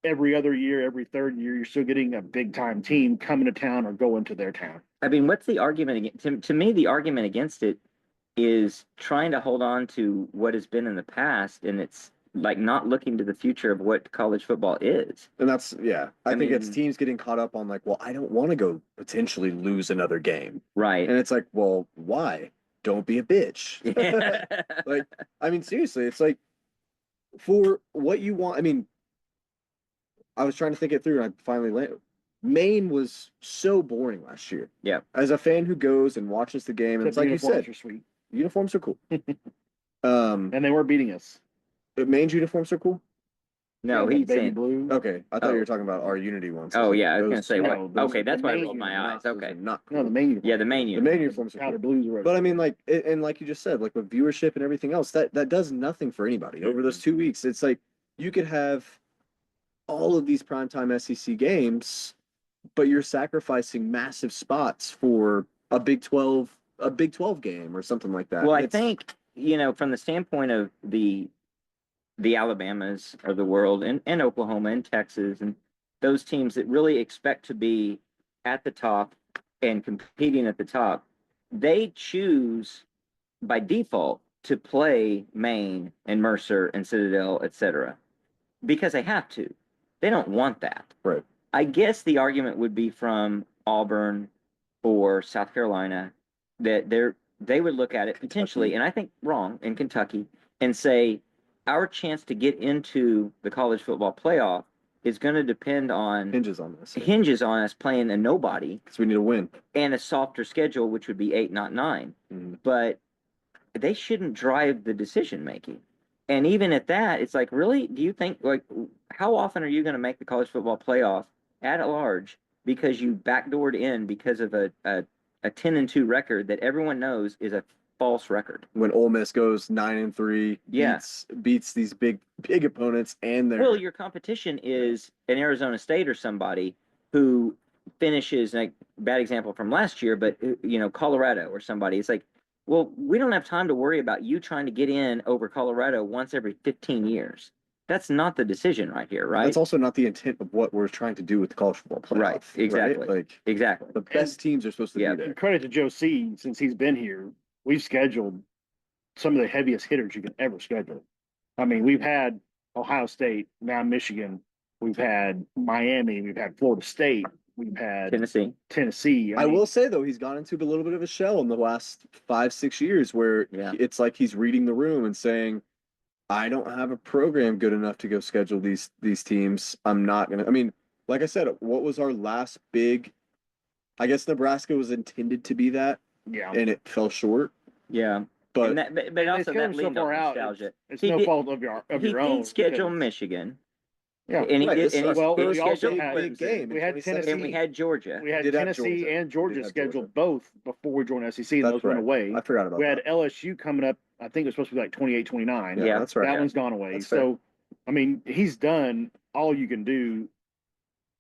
every other year, every third year, you're still getting a big time team coming to town or going to their town. I mean, what's the argument against? To me, the argument against it is trying to hold on to what has been in the past, and it's like not looking to the future of what college football is. And that's, yeah. I think it's mean- teams getting caught up on like, well, I don't want to go potentially lose another game. Right. And it's like, well, why? don't be a bitch. Like, I mean, seriously, it's like for what you want. I mean, I was trying to think it through, and I finally landed. Maine was so boring last year. Yeah. As a fan who goes and watches the game, and Except it's like you uniforms said, are sweet, uniforms are cool. and they were beating us. Maine's uniforms are cool. No, Yeah, the he's baby saying. blue. Okay, I thought you Oh. were talking about our Unity ones. Oh yeah, I was gonna Those- say no, what? those Okay, are that's the why I main rolled my not- eyes. those Okay. are not No, the cool. main. Yeah, the main The uniform. main uniforms are Powder cool. blues are. But I mean, like, and like you just said, like with viewership and everything else, that does nothing for anybody over those 2 weeks. It's like you could have all of these primetime SEC games, but you're sacrificing massive spots for a Big 12 game or something like that. Well, I It's- think, from the standpoint of the Alabamas of the world and Oklahoma and Texas and those teams that really expect to be at the top and competing at the top, they choose by default to play Maine and Mercer and Citadel, etc., because they have to. They don't want that. Right. I guess the argument would be from Auburn or South Carolina that they would look at it potentially, and I think wrong, in Kentucky, and say our chance to get into the college football playoff is going to depend on hinges on this hinges on us playing a nobody because we need to win. and a softer schedule, which would be 8, not 9. Mhm. But they shouldn't drive the decision making. And even at that, it's like, really, do you think, like, how often are you going to make the college football playoff at large because you backdoored in because of a 10-2 record that everyone knows is a false record? When Ole Miss goes 9-3, Yeah. beats these big opponents, and they're Well, your competition is an Arizona State or somebody who finishes, like, bad example from last year, but Colorado or somebody. It's like, well, we don't have time to worry about you trying to get in over Colorado once every 15 years. That's not the decision right here, right? That's also not the intent of what we're trying to do with the college football playoff. Right, exactly. Like Exactly. the best teams are supposed to Yeah. be there. And credit to Joe C. Since he's been here, we've scheduled some of the heaviest hitters you can ever schedule. I mean, we've had Ohio State, now Michigan, we've had Miami, we've had Florida State, we've had Tennessee. I I mean, will say though, he's gone into a little bit of a shell in the last 5-6 years where Yeah. it's like he's reading the room and saying, I don't have a program good enough to go schedule these teams. I'm not gonna. I mean, like I said, what was our last big? I guess Nebraska was intended to be that, yeah. and it fell short. Yeah. But And that, but And also they that scheduled so leaned on far out, nostalgia. It's He no did- fault of your He own. did schedule because- Michigan. Yeah. And he right, did. this is And our he, well, and he we also scheduled had- big Clemson. game. We had 2017. Tennessee. And we had Georgia. We had did have Tennessee Georgia. and Georgia We did have scheduled Georgia. both before we joined SEC, and That's those right. went away. I forgot about We had that. LSU coming up. I think it was supposed to be like 28, 29. Yeah, that's right. That Yeah. one's gone away. That's fair. So, I mean, he's done all you can do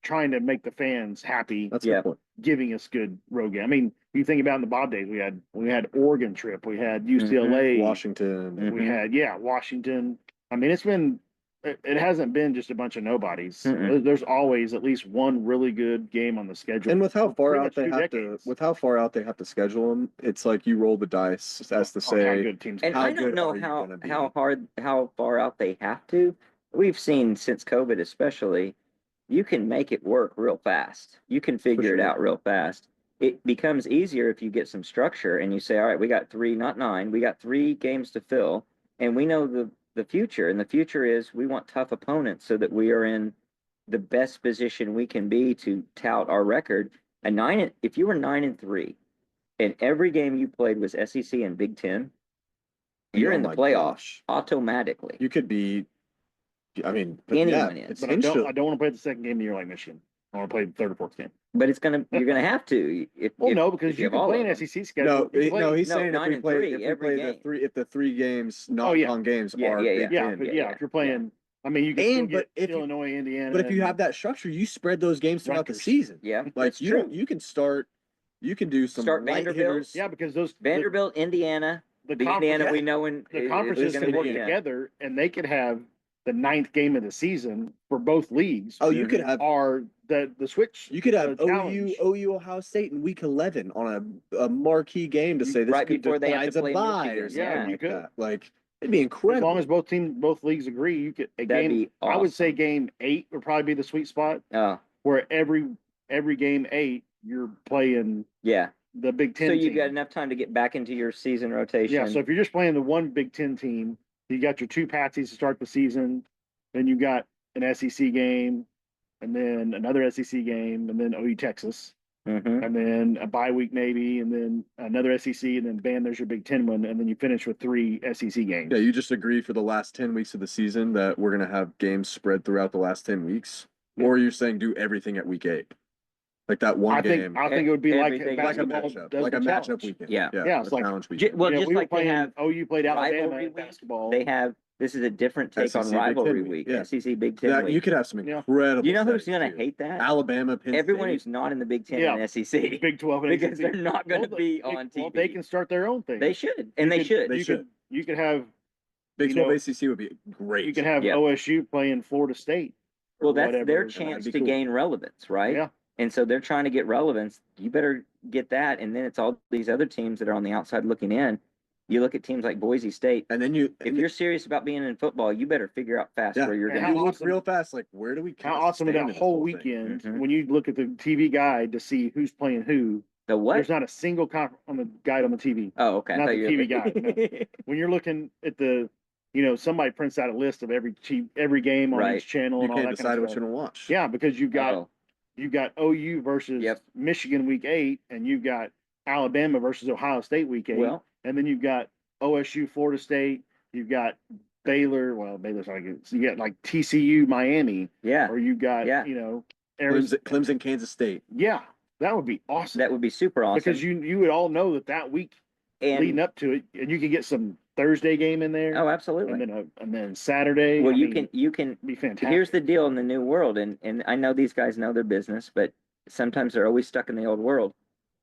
trying to make the fans happy, That's a Yeah. good point. giving us good road game. I mean, you think about in the Bob days, we had Oregon trip, we had UCLA, Washington. Mhm. we had Washington. I mean, it hasn't been just a bunch of nobodies. Mm-mm. There's always at least one really good game on the schedule. And with how far Pretty out much they 2 have decades. to schedule them, it's like you roll the dice as to on how say, good teams And are. How I don't good know are you gonna be? how far out they have to. We've seen since COVID, especially, you can make it work real fast. You can figure it sure. out real fast. It becomes easier if you get some structure and you say, all right, we got 3, not 9, we got 3 games to fill, and we know the future. And the future is we want tough opponents so that we are in the best position we can be to tout our record. If you were 9-3 and every game you played was SEC and Big Ten, you're oh in the my playoffs gosh. automatically. You could be. I mean, but Anyone yeah, is. it's But I hinged don't to- want to play the second game of the year like Michigan. I want to play the third or fourth game. But you're gonna have to. Well, no, if because you have can all play of an them. SEC schedule. You can play- he's no, saying if 9 we and play 3 if we every play game. if the 3 games Oh, yeah. non games Yeah, are yeah, Big yeah, Ten. but Yeah, if you're playing, I mean, you can And- still but get if you- Illinois, Indiana. But if you and- have that structure, you spread those games throughout the Rutgers. season. Yeah, Like that's you true. don't, you can start, you can do some Start light Vanderbilt. hitters. yeah, because those Vanderbilt, Indiana, the the conference, Indiana we know in the is conferences gonna can be- work yeah. together, and they could have the 9th game of the season for both leagues. Oh, you could have are the switch. you could have the challenge. OU Ohio State in week 11 on a marquee game to say this Right could before they have to decides a play bye Michigan. or something Yeah. like You could. that. Like it'd be As incredible. long as both leagues agree, you could That'd game. be I would say awesome. game 8 would probably be the sweet spot Oh, where every game 8 you're playing yeah. the Big Ten. So you team. got enough time to get back into your season rotation. Yeah, so if you're just playing the one Big Ten team, you got your two patsies to start the season, then you got an SEC game, and then another SEC game, and then OU Texas, Mhm. and then a bye week maybe, and then another SEC, and then bam, there's your Big Ten one, and then you finish with 3 SEC games. Yeah, you just agree for the last 10 weeks of the season that we're gonna have games spread throughout the last 10 weeks, or you're saying do everything at week 8, like that one I game, think it would be like Everything. like a basketball matchup, does like a the matchup challenge. weekend. Yeah. Yeah, it's a like- challenge weekend. Well, You know, just we were like they playing have OU played Alabama rivalry in week, basketball. they have. This is a different take on SEC Big Ten rivalry week, week. yeah. SEC Big Ten That week. you could have some Yeah. incredible. You know who's settings, gonna too. hate that? Alabama, Penn Everyone State. who's not in the Big Ten Yeah. and SEC. Big 12 and Because ACC. they're not going to Well, be they- on well, TV. they can start their own thing. They should, and they could- should. They you should. you could have Big you 12 know, ACC would be great. you can have Yeah. OSU playing Florida State. or Well, that's whatever, their and chance be to cool. gain relevance, right? Yeah. And so they're trying to get relevance. You better get that, and then it's all these other teams that are on the outside looking in. You look at teams like Boise State. And then you, If you're serious about being in football, you better figure out fast yeah, where you're And and going. you how look awesome- real fast, like where do we? How kinda awesome would stand that in this whole thing? weekend Mhm. when you look at the TV guide to see who's playing who? The what? There's not a single on the guide on the TV. Oh, okay. I not thought the you were- TV guide, When you're looking at somebody prints out a list of every game on Right. each channel You and all can't that decide kind of what stuff. you're gonna watch. Yeah, because you've got Oh, OU versus Yep. Michigan week 8, and you've got Alabama versus Ohio State week 8, well, and then you've got OSU Florida State, you've got Baylor. Well, Baylor's not good. So you got like TCU Miami, yeah, or you got Yeah. Arizona. Clemson, Kansas State. Yeah, that would be awesome. that would be super awesome. Because you would all know that week leading and up to it, and you could get some Thursday game in there, oh, absolutely. and then Saturday. Well, I mean, you can. be fantastic. Here's the deal in the new world, and I know these guys know their business, but sometimes they're always stuck in the old world.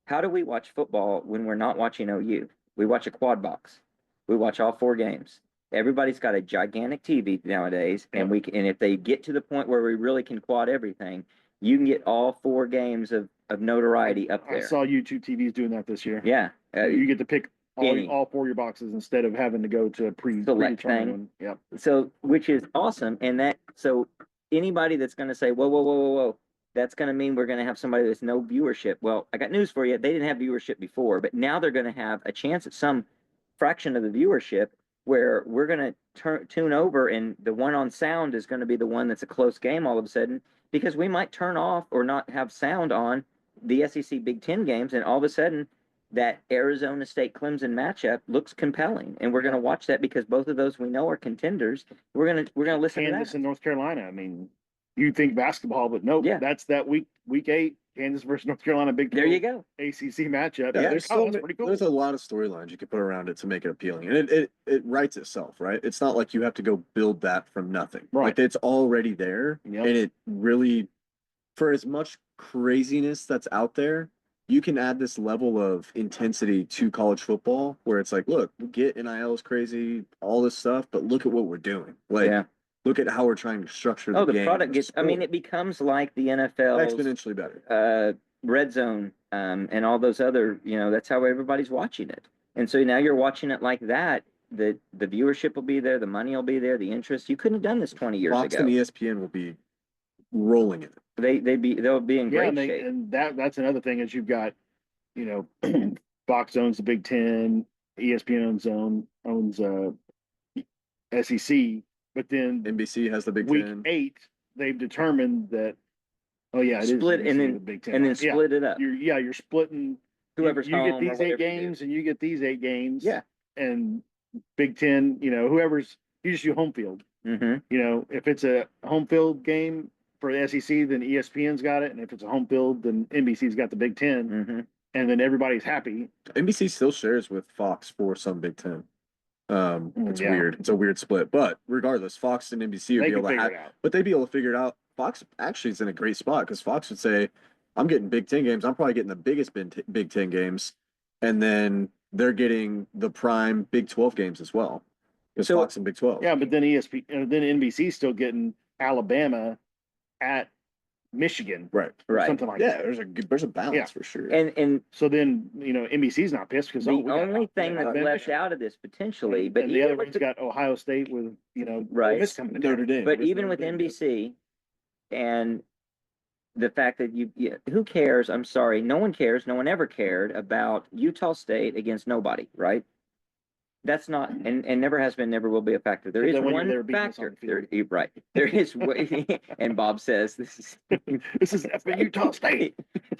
How do we watch football when we're not watching OU? We watch a quad box. We watch all 4 games. Everybody's got a gigantic TV nowadays, and and if they get to the point where we really can quad everything, you can get all 4 games of notoriety up I there. saw YouTube TVs doing that this year. Yeah, You get to pick any. all 4 of your boxes instead of having to go to a Select predetermined thing. one. Yep. so which is awesome, and so anybody that's going to say, whoa, that's going to mean we're going to have somebody that's no viewership. Well, I got news for you. They didn't have viewership before, but now they're going to have a chance at some fraction of the viewership where we're going to tune over, and the one on sound is going to be the one that's a close game all of a sudden, because we might turn off or not have sound on the SEC Big Ten games, and all of a sudden that Arizona State Clemson matchup looks compelling, and we're going to watch that because both of those we know are contenders. We're going to listen Kansas to that. and North Carolina. I mean, you think basketball, but nope. Yeah. That's that week 8, Kansas versus North Carolina Big 12 There you go. ACC matchup. Yeah, Yeah, there's that's pretty cool. there's a lot of storylines you could put around it to make it appealing, and it writes itself, right? It's not like you have to go build that from nothing. Right. Like it's already there, Yep. and it really, for as much craziness that's out there, you can add this level of intensity to college football where it's like, look, we get NILs crazy, all this stuff, but look at what we're doing. Like, Yeah. look at how we're trying to structure the Oh, the game, product the gets. I mean, sport. it becomes like the NFL's exponentially better. red zone, and all those other. That's how everybody's watching it. And so now you're watching it like that. The viewership will be there, the money will be there, the interest. You couldn't have done this 20 years Fox ago. and ESPN will be rolling in it. They'll be in great shape. and that's another thing is you've got, Fox owns the Big Ten, ESPN owns SEC, but then NBC has the Big week Ten. 8 they've determined that it is Split NBC and then- the Big Ten. and then Yeah, split it up. you're splitting. Whoever's you get home or these whatever 8 you do. games and you get these 8 games. Yeah. And Big Ten, whoever's you just do home field. Mm-hmm. If it's a home field game for the SEC, then ESPN's got it, and if it's a home field, then NBC's got the Big Ten, Mm-hmm. and then everybody's happy. NBC still shares with Fox for some Big Ten. It's Yeah. weird. It's a weird split, but regardless, Fox and NBC would They be can able to figure have, it out. but they'd be able to figure it out. Fox actually is in a great spot because Fox would say, "I'm getting Big Ten games. I'm probably getting the biggest Big Ten games," and then they're getting the prime Big 12 games as well. It's So- Fox and Big 12. Yeah, but then then NBC's still getting Alabama at Michigan, Right. or Right. something like Yeah, that. there's a balance Yeah. for sure. And So then NBC's not pissed because the only thing that's left out of this potentially, but and the even other with one's got Ohio State with Right. Ole Miss coming to Notre town. Dame. But Where's even Notre with Dame? NBC, and the fact that who cares? I'm sorry, no one cares. No one ever cared about Utah State against nobody, right? That's not, and never has been, never will be a factor. There But is then when one they were beating us on factor. the field. You're right. There is, and Bob says this is This is effing Utah State.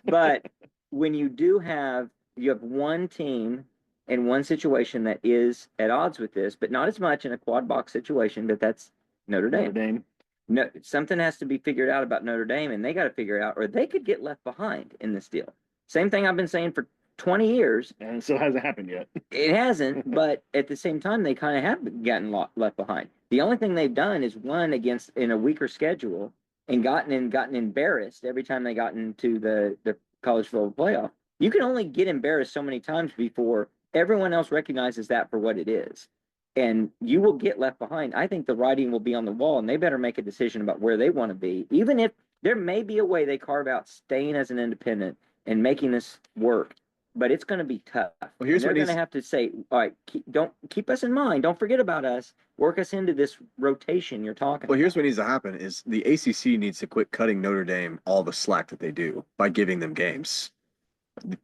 But when you have one team in one situation that is at odds with this, but not as much in a quad box situation, but that's Notre Dame. Notre Dame. No, something has to be figured out about Notre Dame, and they got to figure it out, or they could get left behind in this deal. Same thing I've been saying for 20 years. And it still hasn't happened yet. It hasn't, but at the same time, they kind of have gotten left behind. The only thing they've done is won against in a weaker schedule and gotten embarrassed every time they got into the college football playoff. You can only get embarrassed so many times before everyone else recognizes that for what it is. And you will get left behind. I think the writing will be on the wall, and they better make a decision about where they want to be. Even if there may be a way they carve out staying as an independent and making this work, but it's going to be tough. Well, here's they're what going to have to say, all right, don't keep us in mind. Don't forget about us. Work us into this rotation you're talking Well, here's about. what needs to happen is the ACC needs to quit cutting Notre Dame all the slack that they do by giving them games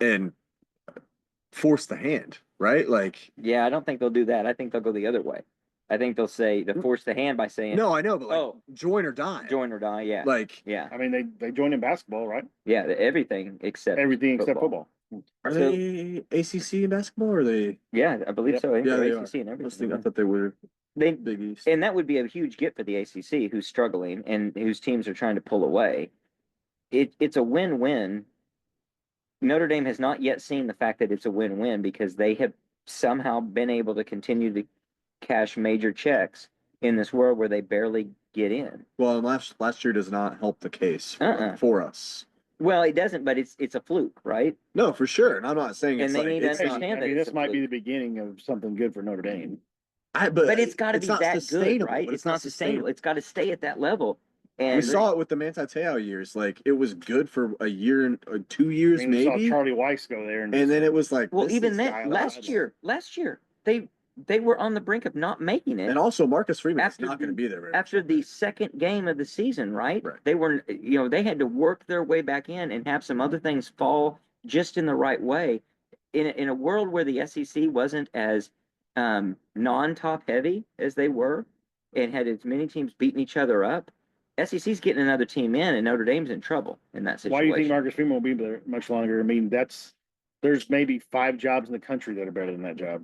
and force the hand, right? Like, Yeah, I don't think they'll do that. I think they'll go the other way. I think they'll force the hand by saying, no, I know, but like, oh, join or die. join or die. Yeah. Like, Yeah. I mean, they joined in basketball, right? Yeah. Everything except Everything except football. are So- they ACC in basketball or are they? Yeah, I believe Yep. so. I think Yeah, they're they ACC are. and I everything. thought they were They Big East. And that would be a huge get for the ACC, who's struggling and whose teams are trying to pull away. It's a win-win. Notre Dame has not yet seen the fact that it's a win-win because they have somehow been able to continue to cash major checks in this world where they barely get in. Well, last year does not help the case for us. Well, it doesn't, but it's a fluke, right? No, for sure. And I'm not saying And it's they like need to it's Hey, not, understand I that mean, it's this a might be fluke. the beginning of something good for Notre Dame. But it's got to be not that good, sustainable, right? but It's not sustainable. It's got to stay at that level. And We saw it with the Manti Te'o years. Like it was good for a year and 2 years, I mean, we saw maybe, Charlie Weiss go there, and and then it was like, well, this even is then, dialed last year they were on the brink of not making it. And also, Marcus Freeman is After not going to be there very after much the longer. second game of the season, right? Right. They were, they had to work their way back in and have some other things fall just in the right way. In a world where the SEC wasn't as non-top heavy as they were and had as many teams beating each other up, SEC's getting another team in, and Notre Dame's in trouble in that situation. Why do you think Marcus Freeman won't be there much longer? I mean, there's maybe 5 jobs in the country that are better than that job.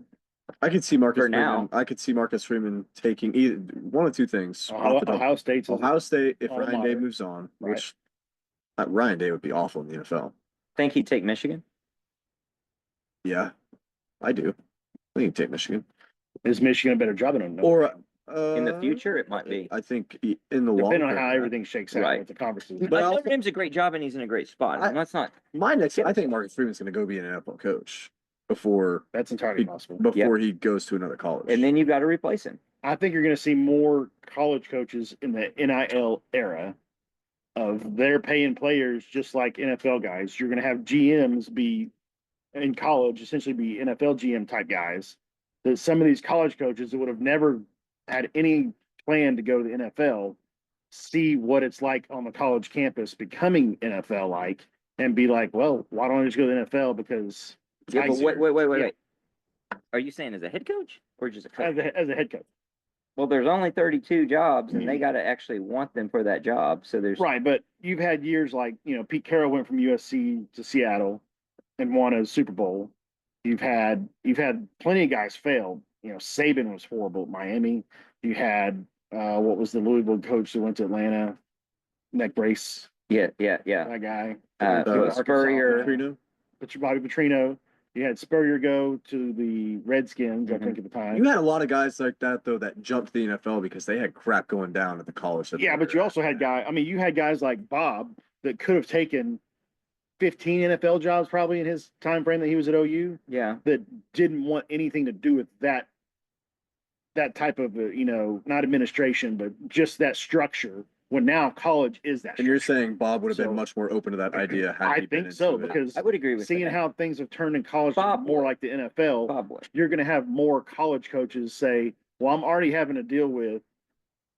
I could see Marcus For Freeman. now. I could see Marcus Freeman taking either one of two things. Ohio State's Ohio State, if alma Ryan Day mater. moves on, Right. which Ryan Day would be awful in the NFL. Think he'd take Michigan? Yeah, I do. I think he'd take Michigan. Is Michigan a better job than Notre Or Dame? In the future, it might be. I think in the long Depending on term, how yeah. everything shakes out Right. with the conferences. But But also- Notre Dame's a great job, and he's in a great spot. I mean, let's not. I think Marcus Freeman's going to go be an NFL coach before That's entirely possible. he goes to another college. And then you've got to replace him. I think you're going to see more college coaches in the NIL era of they're paying players just like NFL guys. You're going to have GMs be in college, essentially be NFL GM type guys. That some of these college coaches that would have never had any plan to go to the NFL see what it's like on the college campus becoming NFL like and be like, well, why don't I just go to the NFL because it's Yeah, but nicer. wait. Yeah. Are you saying as a head coach or just a coach? as a head coach. Well, there's only 32 jobs, and they got to actually want them for that job. So there's Right, but you've had years like, Pete Carroll went from USC to Seattle and won a Super Bowl. You've had plenty of guys fail. Saban was horrible at Miami. You had what was the Louisville coach that went to Atlanta? Neck brace, yeah. that guy. Spurrier. Petrino? Bobby Petrino. You had Spurrier go to the Redskins, I Mhm. think at the time. You had a lot of guys like that though that jumped to the NFL because they had crap going down at the college. That Yeah, they but were you at. also had guys. I mean, you had guys like Bob that could have taken 15 NFL jobs probably in his time frame that he was at OU. Yeah. That didn't want anything to do with that type of not administration, but just that structure. When now college is that. And you're structure. saying Bob would have So- been much more open to that idea had I he been think so into it. because I would agree with seeing that. how things have turned in college to Bob more would. like the NFL, Bob would. you're going to have more college coaches say, "Well, I'm already having to deal with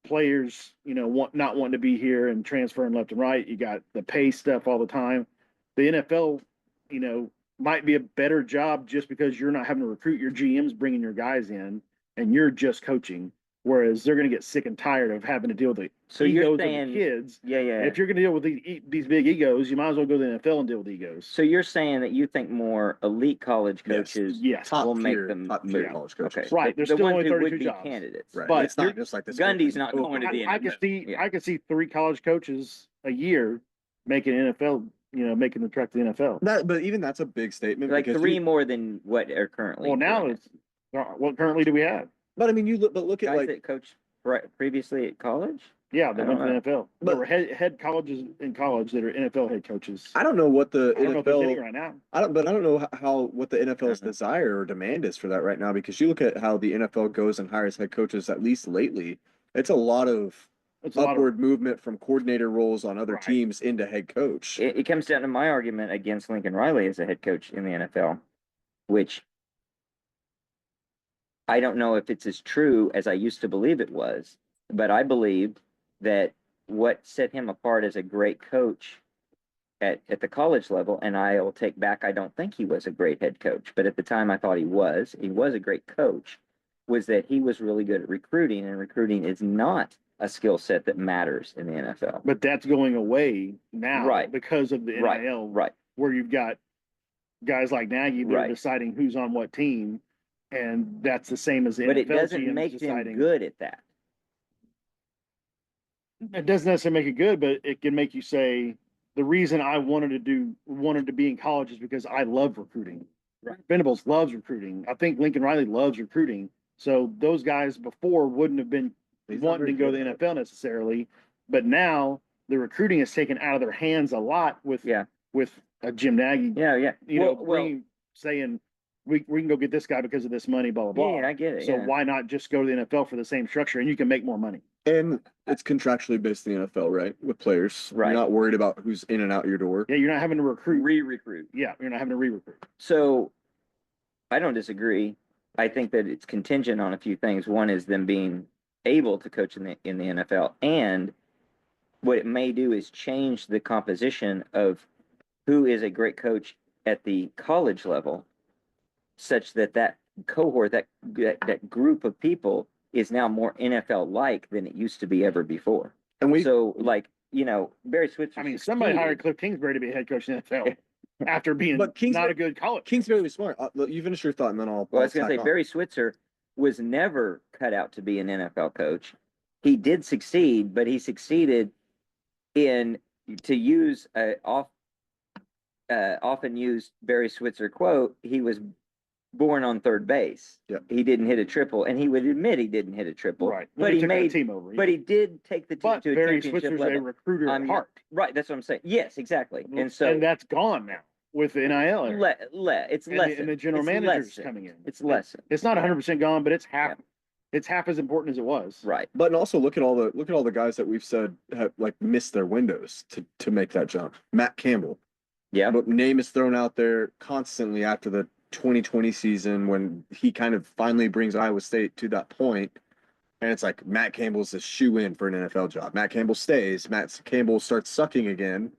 players, not wanting to be here and transferring left and right. You got the pay stuff all the time. The NFL, might be a better job just because you're not having to recruit your GMs, bringing your guys in, and you're just coaching. Whereas they're going to get sick and tired of having to deal with the So egos you're of saying, the kids. yeah. If you're going to deal with these big egos, you might as well go to the NFL and deal with egos. So you're saying that you think more elite college coaches Yes. will make tier, them top tier yeah. college coaches. Okay. Right, there's the still ones only who 32 would be jobs. candidates. Right. But It's not just like this. Gundy's not going to the I NFL. could see 3 college coaches a year making NFL, making the trek to the NFL. But even that's a big statement. Like because 3 more than what are currently. Well, now doing it. what currently do we have? But I mean, look at Guys like that coached previously at college. Yeah, they I went to don't the NFL. But- There were head colleges in college that are NFL head coaches. I don't know what the I don't know if there's any NFL. right now. I don't know how what the NFL's Mhm. desire or demand is for that right now, because you look at how the NFL goes and hires head coaches, at least lately, it's a lot of It's a lot of upward movement from coordinator roles on other Right. teams into head coach. It comes down to my argument against Lincoln Riley as a head coach in the NFL, which I don't know if it's as true as I used to believe it was, but I believe that what set him apart as a great coach at the college level, and I will take back, I don't think he was a great head coach, but at the time I thought he was a great coach, was that he was really good at recruiting, and recruiting is not a skill set that matters in the NFL. but that's going away now Right. because of the NIL, Right. where you've got guys like Nagy that are Right. deciding who's on what team, and that's the same as the But NFL it doesn't GMs make deciding. him good at that. It doesn't necessarily make it good, but it can make you say the reason I wanted to be in college is because I love recruiting. Right. Venables loves recruiting. I think Lincoln Riley loves recruiting. So those guys before wouldn't have been He's not wanting to very go to good the at it. NFL necessarily, but now the recruiting is taken out of their hands a lot with Yeah. a Jim Nagy, Yeah. saying we can go get this guy because of this money, blah blah blah. Yeah, I get it. So yeah. why not just go to the NFL for the same structure and you can make more money? And it's contractually based in the NFL, right? With players. Right. You're not worried about who's in and out your door. Yeah, you're not having to recruit. Re-recruit. Yeah, you're not having to re-recruit. So I don't disagree. I think that it's contingent on a few things. One is them being able to coach in the NFL, and what it may do is change the composition of who is a great coach at the college level, such that cohort, that group of people is now more NFL-like than it used to be ever before. And So, Barry Switzer. I mean, somebody hired Cliff Kingsbury to be a head coach in the NFL after being But Kingsbury- not a good college. Kingsbury was smart. Look, you finish your thought, and then I'll. Well, I was I'll going to say, tack on. Barry Switzer was never cut out to be an NFL coach. He did succeed, but he succeeded to use often used Barry Switzer quote, he was born on third base. Yep. He didn't hit a triple, and he would admit he didn't hit a triple. Right. But he took the made, team over. but he did take the team But to a Barry championship Switzer's a level. recruiter at heart. Right, that's what I'm saying. Yes, exactly. And so that's gone now with the NIL. era. it's And less. and the general manager's coming in. It's less. It's not Yeah. 100% gone, but it's half. Yeah. It's half as important as it was. Right. But and also look at all the guys that we've said have like missed their windows to make that jump. Matt Campbell. Yeah. But name is thrown out there constantly after the 2020 season when he kind of finally brings Iowa State to that point. And it's like Matt Campbell's a shoe in for an NFL job. Matt Campbell stays. Matt Campbell starts sucking again.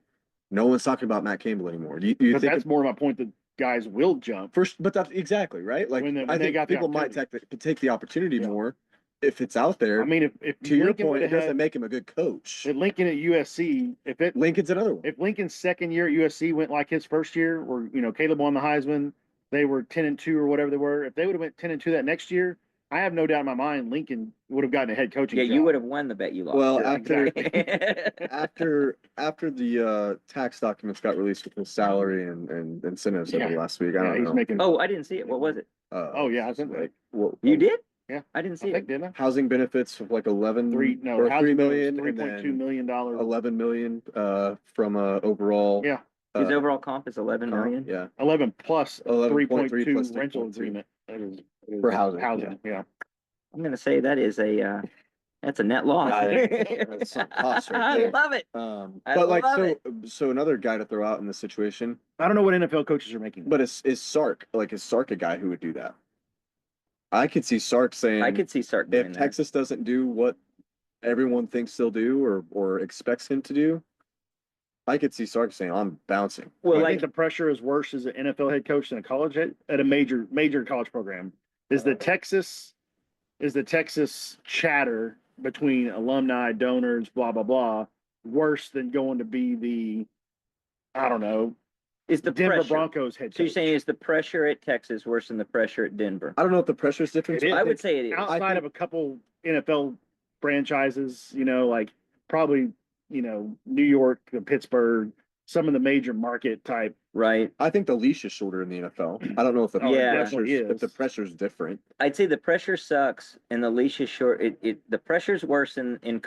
No one's talking about Matt Campbell anymore. Do you But think that's more my point that guys will jump. first? But that's exactly right. Like When I they think got the people might take the opportunity Yeah. more if it's out there. I mean, if to your Lincoln point, would it have doesn't had make him a good coach. at Lincoln at USC, Lincoln's another one. if Lincoln's second year at USC went like his first year, where Caleb won the Heisman, they were 10-2 or whatever they were. If they would have went 10-2 that next year, I have no doubt in my mind Lincoln would have gotten a head coaching Yeah, job. you would have won the bet you lost. Well, Yeah, after- exactly. After the tax documents got released with his salary and incentives over Yeah. last week, I Yeah, don't he's know. making. Oh, I didn't see it. What was it? Oh, yeah, I sent that. Well, You did? Yeah. I didn't I see think, it. didn't I? housing benefits of like 11 or 3 million, and $3.2 then million. 11 million from overall. Yeah, His uh, overall comp is 11 million. Yeah, 11 plus 11.3 3.2 plus rental 3.2. agreement. That is For housing, yeah. I'm going to say that is that's a net loss. That's some cost right I there. love it. I but like love so it. so another guy to throw out in this situation, I don't know what NFL coaches are making. but is Sark a guy who would do that? I could see Sark saying, I could see Sark doing if that. Texas doesn't do what everyone thinks he'll do or expects him to do, I could see Sark saying, "I'm bouncing." Well, I like think the pressure is worse as an NFL head coach than a college at a major college program. Is the Texas chatter between alumni, donors, blah blah blah, worse than going to be the, I don't know, is the Denver pressure. Broncos head coach? So you're saying is the pressure at Texas worse than the pressure at Denver? I don't know if the pressure is different. It is. I would say it is. Outside of a couple NFL franchises, like probably, New York, Pittsburgh, some of the major market type. Right. I think the leash is shorter in the NFL. I don't know if the Oh, it Yeah. definitely is. if the pressure's different. I'd say the pressure sucks and the leash is short. The pressure's worse in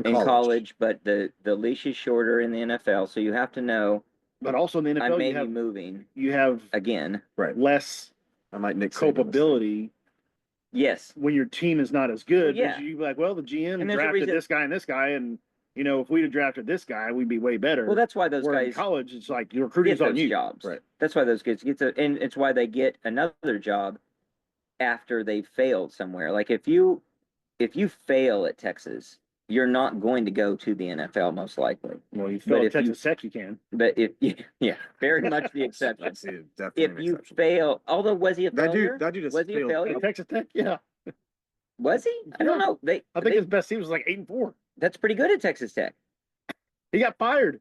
college, but the leash is shorter in the NFL. So you have to know But also in the I NFL, may be moving you have again. Right. less I might Nick Saban this culpability Yes. when your team is not as good. Well, yeah. Because you be like, well, the GM And there's a drafted reason- this guy and this guy, and if we'd have drafted this guy, we'd be way better. Well, that's why those Where in guys college, it's like your get recruiting's on those you. jobs. Right. That's why those kids and it's why they get another job after they failed somewhere. Like if you fail at Texas, you're not going to go to the NFL most likely. Well, you But feel at if you- Texas Tech, you can. But yeah, very much the exception. That's definitely If an you exception. fail, although was he a That failure? dude has Was he a failed. failure? At Texas Tech, yeah. Was he? I don't Yeah. know. I think his best team was like 8-4. That's pretty good at Texas Tech. He got fired,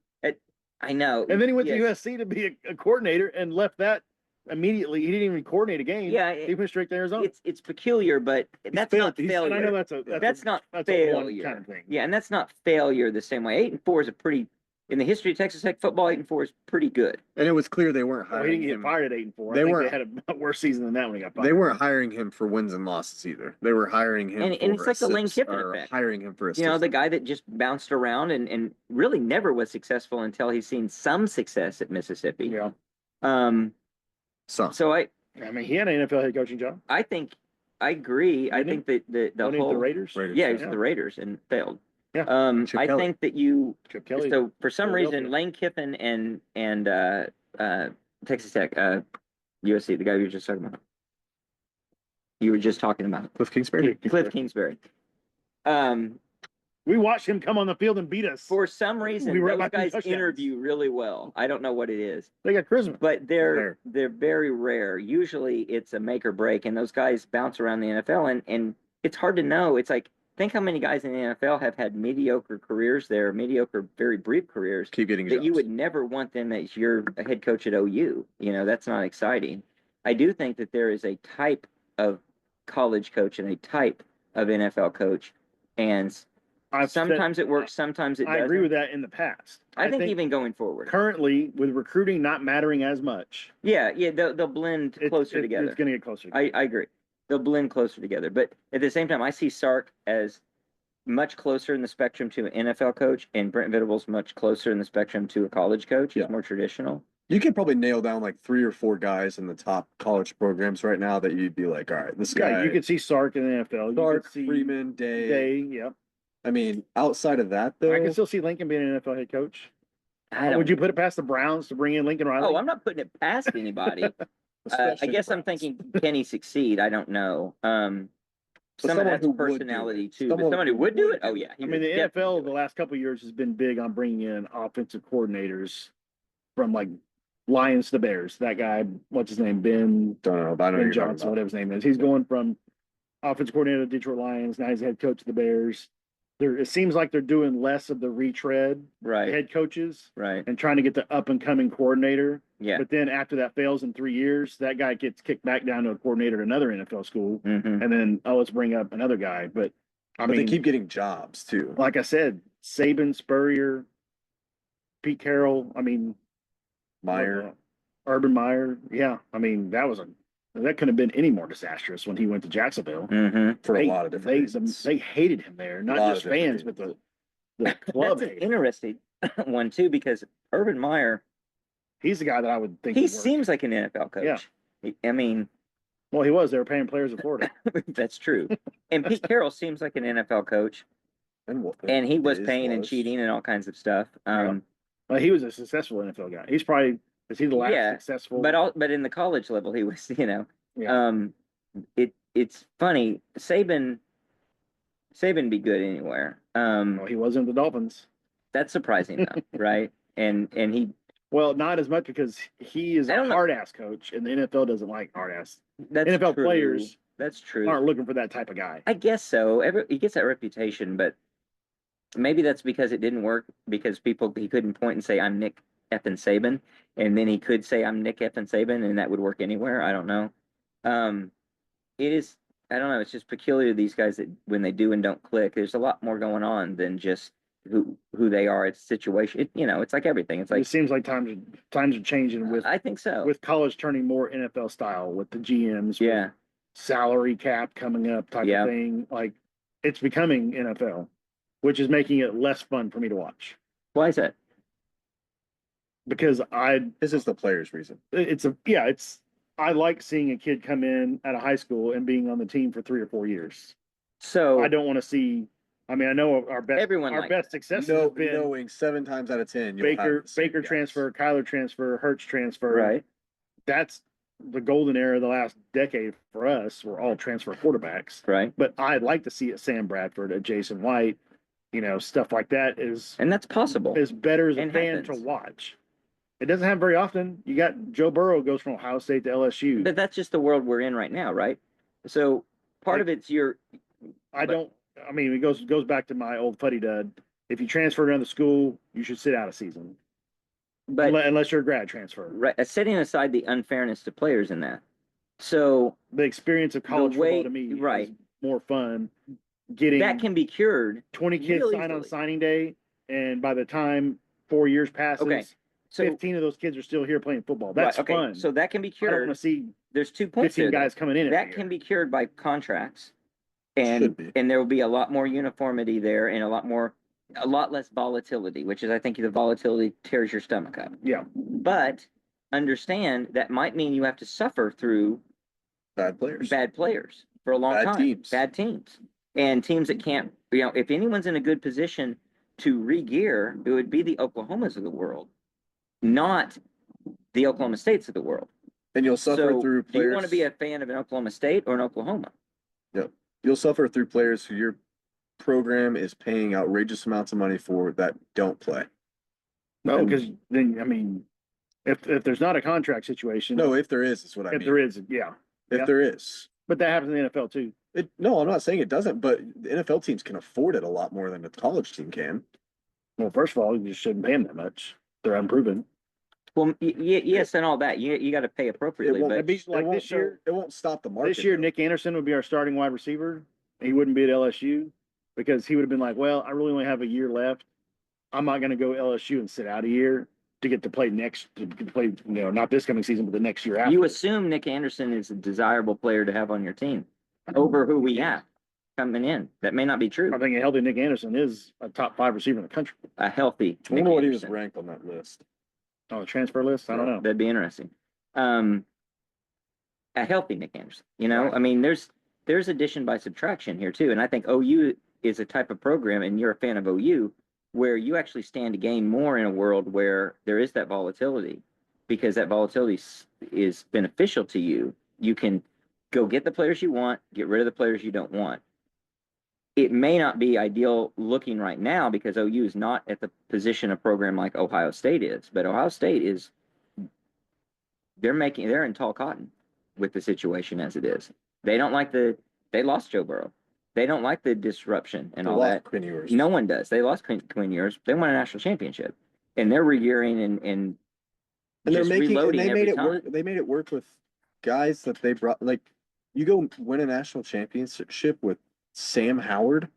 I know. and then he went Yes. to USC to be a coordinator and left that immediately. He didn't even coordinate a game. Yeah, he went straight to Arizona. it's peculiar, but that's failed. not He's- failure. And I know that's not a one failure. kind of thing. Yeah, and that's not failure the same way. 8-4 is a pretty in the history of Texas Tech football. 8-4 is pretty good. And it was clear they weren't Well, he hiring didn't get him. fired at 8-4. They I think weren't- they had a worse season than that when he got fired. They weren't hiring him for wins and losses either. They were hiring him And for it's like the Lane assists, Kiffin or effect. hiring him for You know, the assistants. guy that just bounced around and really never was successful until he's seen some success at Mississippi. Yeah, So I mean, he had an NFL head coaching job. think I agree. I Didn't think that the Wasn't he with whole the Raiders. Raiders. yeah, he was Yeah. the Raiders and failed. Yeah. Chip I Kelly. think that you Chip Kelly. so for some reason Philadelphia. Lane Kiffin and Texas Tech USC, the guy you were just talking about. You were just talking about Cliff Kingsbury. Cliff Kingsbury. We watched him come on the field and beat us. For some reason, We were those about 2 guys touchdowns. interview really well. I don't know what it is, They got charisma. but Rare. they're very rare. Usually, it's a make or break, and those guys bounce around the NFL, and it's hard to know. It's like think how many guys in the NFL have had mediocre careers there, mediocre, very brief careers Keep getting that jobs. you would never want them as your head coach at OU. That's not exciting. I do think that there is a type of college coach and a type of NFL coach, and sometimes it works, sometimes it I doesn't. agree with that in the past. I think even going forward. currently with recruiting not mattering as much, Yeah, they'll blend closer together. It's going to get closer. I agree. They'll blend closer together. But at the same time, I see Sark as much closer in the spectrum to an NFL coach, and Brent Venables much closer in the spectrum to a college coach. He's Yeah. more traditional. You could probably nail down like 3 or 4 guys in the top college programs right now that you'd be like, all right, this guy. Yeah, you could see Sark in the NFL. Sark, You could see Freeman, Day. Day. Yep. I mean, outside of that, though, I can still see Lincoln being an NFL head coach. I don't- Would you put it past the Browns to bring in Lincoln Riley? Oh, I'm not putting it past anybody. I especially guess the I'm Browns. thinking, can he succeed? I don't know. Some of someone that's who would do personality it. too. But Someone somebody who would do would it. Oh do yeah. he I would mean, the definitely NFL do the it. last couple of years has been big on bringing in offensive coordinators from like Lions to Bears. That guy, what's his name, Ben Don't know, but I know Ben you're talking Johnson, about. whatever his name is. He's going from offensive coordinator of the Detroit Lions. Now he's head coach of the Bears. It seems like they're doing less of the retread Right. head coaches Right. and trying to get the up and coming coordinator. Yeah. But then after that fails in 3 years, that guy gets kicked back down to a coordinator at another NFL school. Mm-hmm. And then, let's bring up another guy. But I But mean, they keep getting jobs too. like I said, Saban, Spurrier, Pete Carroll. I mean, Meyer. Urban Meyer. Yeah. I mean, that couldn't have been any more disastrous when he went to Jacksonville. Mm-hmm. For a lot of different they, reasons. they hated him there, not Lot of just different fans, but reasons. the club That's an hated him. interesting one too, because Urban Meyer, He's the guy that I would think he would work. seems like an NFL coach. Yeah. I mean, Well, he was. They were paying players in Florida. that's true. And Pete Carroll seems like an NFL coach, and he was His paying and was. cheating and all kinds of stuff. Well, he was a successful NFL guy. Is he the last Yeah, successful? but in the college level, he was, Yeah. it's funny. Saban be good anywhere. Well, he wasn't the Dolphins. That's surprising though, right? And he Well, not as much because he is I a don't know. hard ass coach, and the NFL doesn't like hard ass. that's NFL true. players That's true. aren't looking for that type of guy. I guess so. He gets that reputation, but maybe that's because it didn't work because he couldn't point and say I'm Nick effing Saban, and then he could say I'm Nick effing Saban, and that would work anywhere. I don't know. It is. I don't know. It's just peculiar to these guys that when they do and don't click, there's a lot more going on than just who they are. It's situation. It's like everything. It's like It seems like times are changing with I think so. with college turning more NFL style with the GMs. With Yeah. salary cap coming up type Yeah. of thing. Like it's becoming NFL, which is making it less fun for me to watch Why is that? because This is the players' reason. I like seeing a kid come in out of high school and being on the team for 3 or 4 years. So I don't want to see. I mean, I know our best Everyone our likes best successes have been Knowing 7 times out of 10, you'll have Baker the same guys. transfer, Kyler transfer, Hurts transfer. right. That's the golden era of the last decade for us. We're all transfer quarterbacks. Right. But I'd like to see a Sam Bradford, a Jason White, stuff like that And that's possible. is better as a And fan happens. to watch. It doesn't happen very often. You got Joe Burrow goes from Ohio State to LSU. But that's just the world we're in right now, right? So part of it's It goes back to my old fuddy dud. If you transfer to another school, you should sit out a season. but Unless you're a grad transfer. right, setting aside the unfairness to players in that. So The experience of college way- football to me right. is more fun. Getting that can be cured. 20 kids real sign on easily. signing day, and by the time 4 years passes, Okay. So 15 of those kids are still here playing football. That's right, okay. fun. So that can be I don't cured. want to see There's 2 points 15 there, though. guys coming in. That can be cured by contracts, Should be. and there will be a lot more uniformity there, and a lot less volatility, which is I think the volatility tears your stomach up. Yeah. But understand that might mean you have to suffer through Bad players. bad players for a long Bad time. teams. Bad teams. And teams that can't, if anyone's in a good position to re-gear, it would be the Oklahomas of the world, not the Oklahoma States of the world. And you'll suffer So, through do players. you want to be a fan of an Oklahoma State or an Oklahoma? You'll suffer through players who your program is paying outrageous amounts of money for that don't play. No, because then if there's not a contract situation, No, if there is what I if mean. there is, yeah. If yeah. there is. But that happens in the NFL too. No, I'm not saying it doesn't, but the NFL teams can afford it a lot more than a college team can. Well, first of all, you just shouldn't pay them that much. They're unproven. Well, yes, and all that. You got to pay appropriately, won't but be like It won't- this year. It won't stop the market. This year, though. Nick Anderson would be our starting wide receiver. He wouldn't be at LSU because he would have been like, well, I really only have a year left. I'm not going to go LSU and sit out a year to get to play not this coming season, but the next year after. you assume Nick Anderson is a desirable player to have on your team over who we have coming in. That may not be true. I think a healthy Nick Anderson is a top 5 receiver in the country. A healthy I Nick wonder what he was Anderson. ranked on that list. On the transfer list, I don't know. That'd be interesting. A healthy Nick Anderson. Right. I mean, there's addition by subtraction here too, and I think OU is a type of program, and you're a fan of OU, where you actually stand to gain more in a world where there is that volatility, because that volatility is beneficial to you. You can go get the players you want, get rid of the players you don't want. It may not be ideal looking right now because OU is not at the position a program like Ohio State is, but Ohio State is, they're in tall cotton with the situation as it is. They lost Joe Burrow. They don't like the disruption and They all lost that. Quinn Ewers. No one does. They lost Quinn Ewers. They won a national championship, and they're regearing and And they're just making, and reloading they every made it time. work. They made it work with guys that they brought. Like, you go win a national championship with Sam Howard,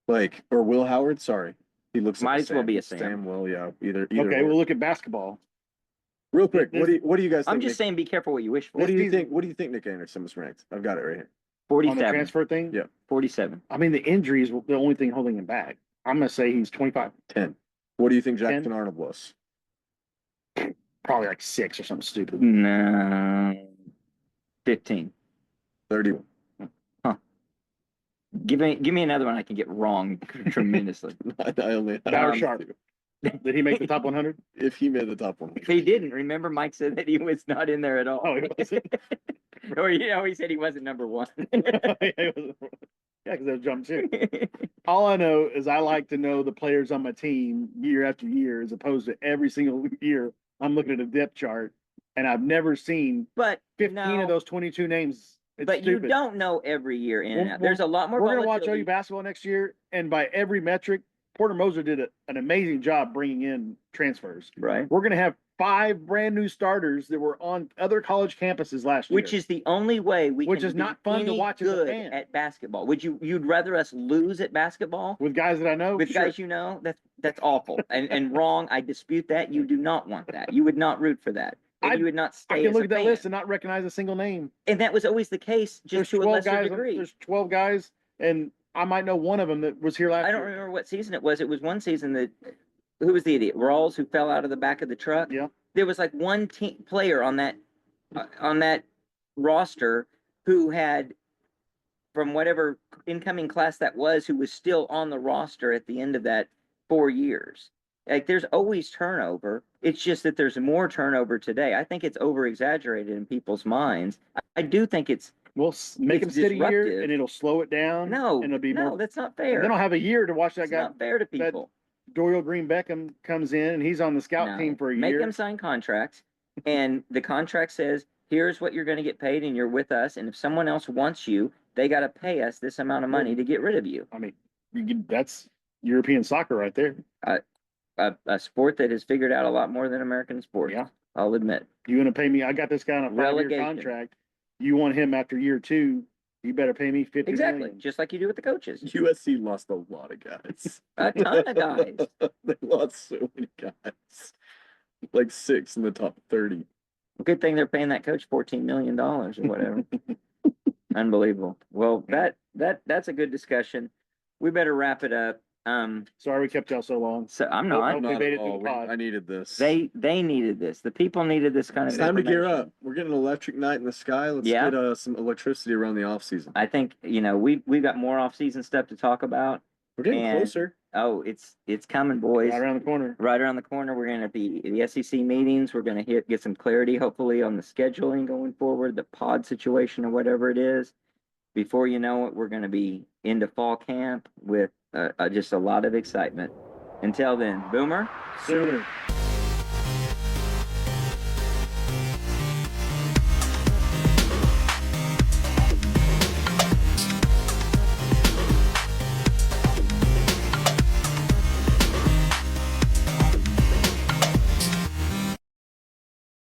or Will Howard. Sorry, he looks like Might a as well Sam. be a Sam. Will, yeah. Either. Okay, or. we'll look at basketball. Real quick, this- what do you guys think? I'm just saying, be careful what you wish for. What do you season- think? What do you think Nick Anderson was ranked? I've got it right here. On the 47. transfer thing? Yeah. 47. I mean, the injuries were the only thing holding him back. I'm going to say he's 25, 10. What do you think Jackson 10? Arnold was? probably like 6 or something stupid. No. 15. 31. Give me another one I can get wrong tremendously. I only. Bauer Sharp. Did he make the top 100? If he made the top one. He didn't. Remember, Mike said that he was not in there at all. Oh, he wasn't? Or he said he wasn't number 1. Yeah, because they'll jump too. All I know is I like to know the players on my team year after year, as opposed to every single year I'm looking at a depth chart, and I've never seen But 15 no, of those 22 names. It's but stupid. you don't know every year in and Well, out. There's a lot more. We're gonna watch volatility. OU basketball next year, and by every metric, Porter Moser did an amazing job bringing in transfers. Right. We're gonna have 5 brand new starters that were on other college campuses last year. Which is the only way we Which can is be not fun to any watch as a good fan. at basketball. You'd rather us lose at basketball with guys that I know. with Sure. guys you know? That's awful and wrong. I dispute that. You do not want that. You would not root for that. And you would not stay. I can as look a at that fan. list and not recognize a single name. And that was always the case, just to a lesser guys. degree. There's 12 guys, and I might know one of them that was here last I don't year. remember what season it was. It was one season that who was the idiot? Rawls, who fell out of the back of the truck. Yeah. There was like one player on that roster who had, from whatever incoming class that was, who was still on the roster at the end of that 4 years. Like, there's always turnover. It's just that there's more turnover today. I think it's over exaggerated in people's minds. I do think it's We'll make them it's sit a year, disruptive. and it'll slow it down. no, and it'll be no, more. that's not And fair. then I'll have a year to watch that It's guy. not fair to people. Dorial Green Beckham comes in, and he's on the scout No. team for a Make year. them sign contracts, and the contract says, here's what you're going to get paid, and you're with us. And if someone else wants you, they got to pay us this amount of money to get rid of you. I mean, that's European soccer right there. A sport that has figured out a lot more than American sports. Yeah. I'll admit. You want to pay me? I got this guy on a 5-year Relegation. contract. You want him after year 2? You better pay me 50 Exactly, million. just like you do with the coaches. USC lost a lot of guys. A ton of guys. They lost so many guys. Like 6 in the top 30. Good thing they're paying that coach $14 million or whatever. Unbelievable. Well, that's a good discussion. We better wrap it up. Sorry we kept y'all so long. So I'm Nope, not. nope. Not made at it through all. the pod. I needed this. They needed this. The people needed this kind It's of time to gear information. up. We're getting an electric night in the sky. Let's Yeah. get some electricity around the off season. I think we've got more off season stuff to talk about. We're getting And- closer. Oh, it's coming, boys. Right around the corner. Right around the corner. We're gonna be at the SEC meetings. We're gonna get some clarity, hopefully, on the scheduling going forward, the pod situation or whatever it is. Before you know it, we're gonna be into fall camp with just a lot of excitement. Until then, Boomer. Sooner.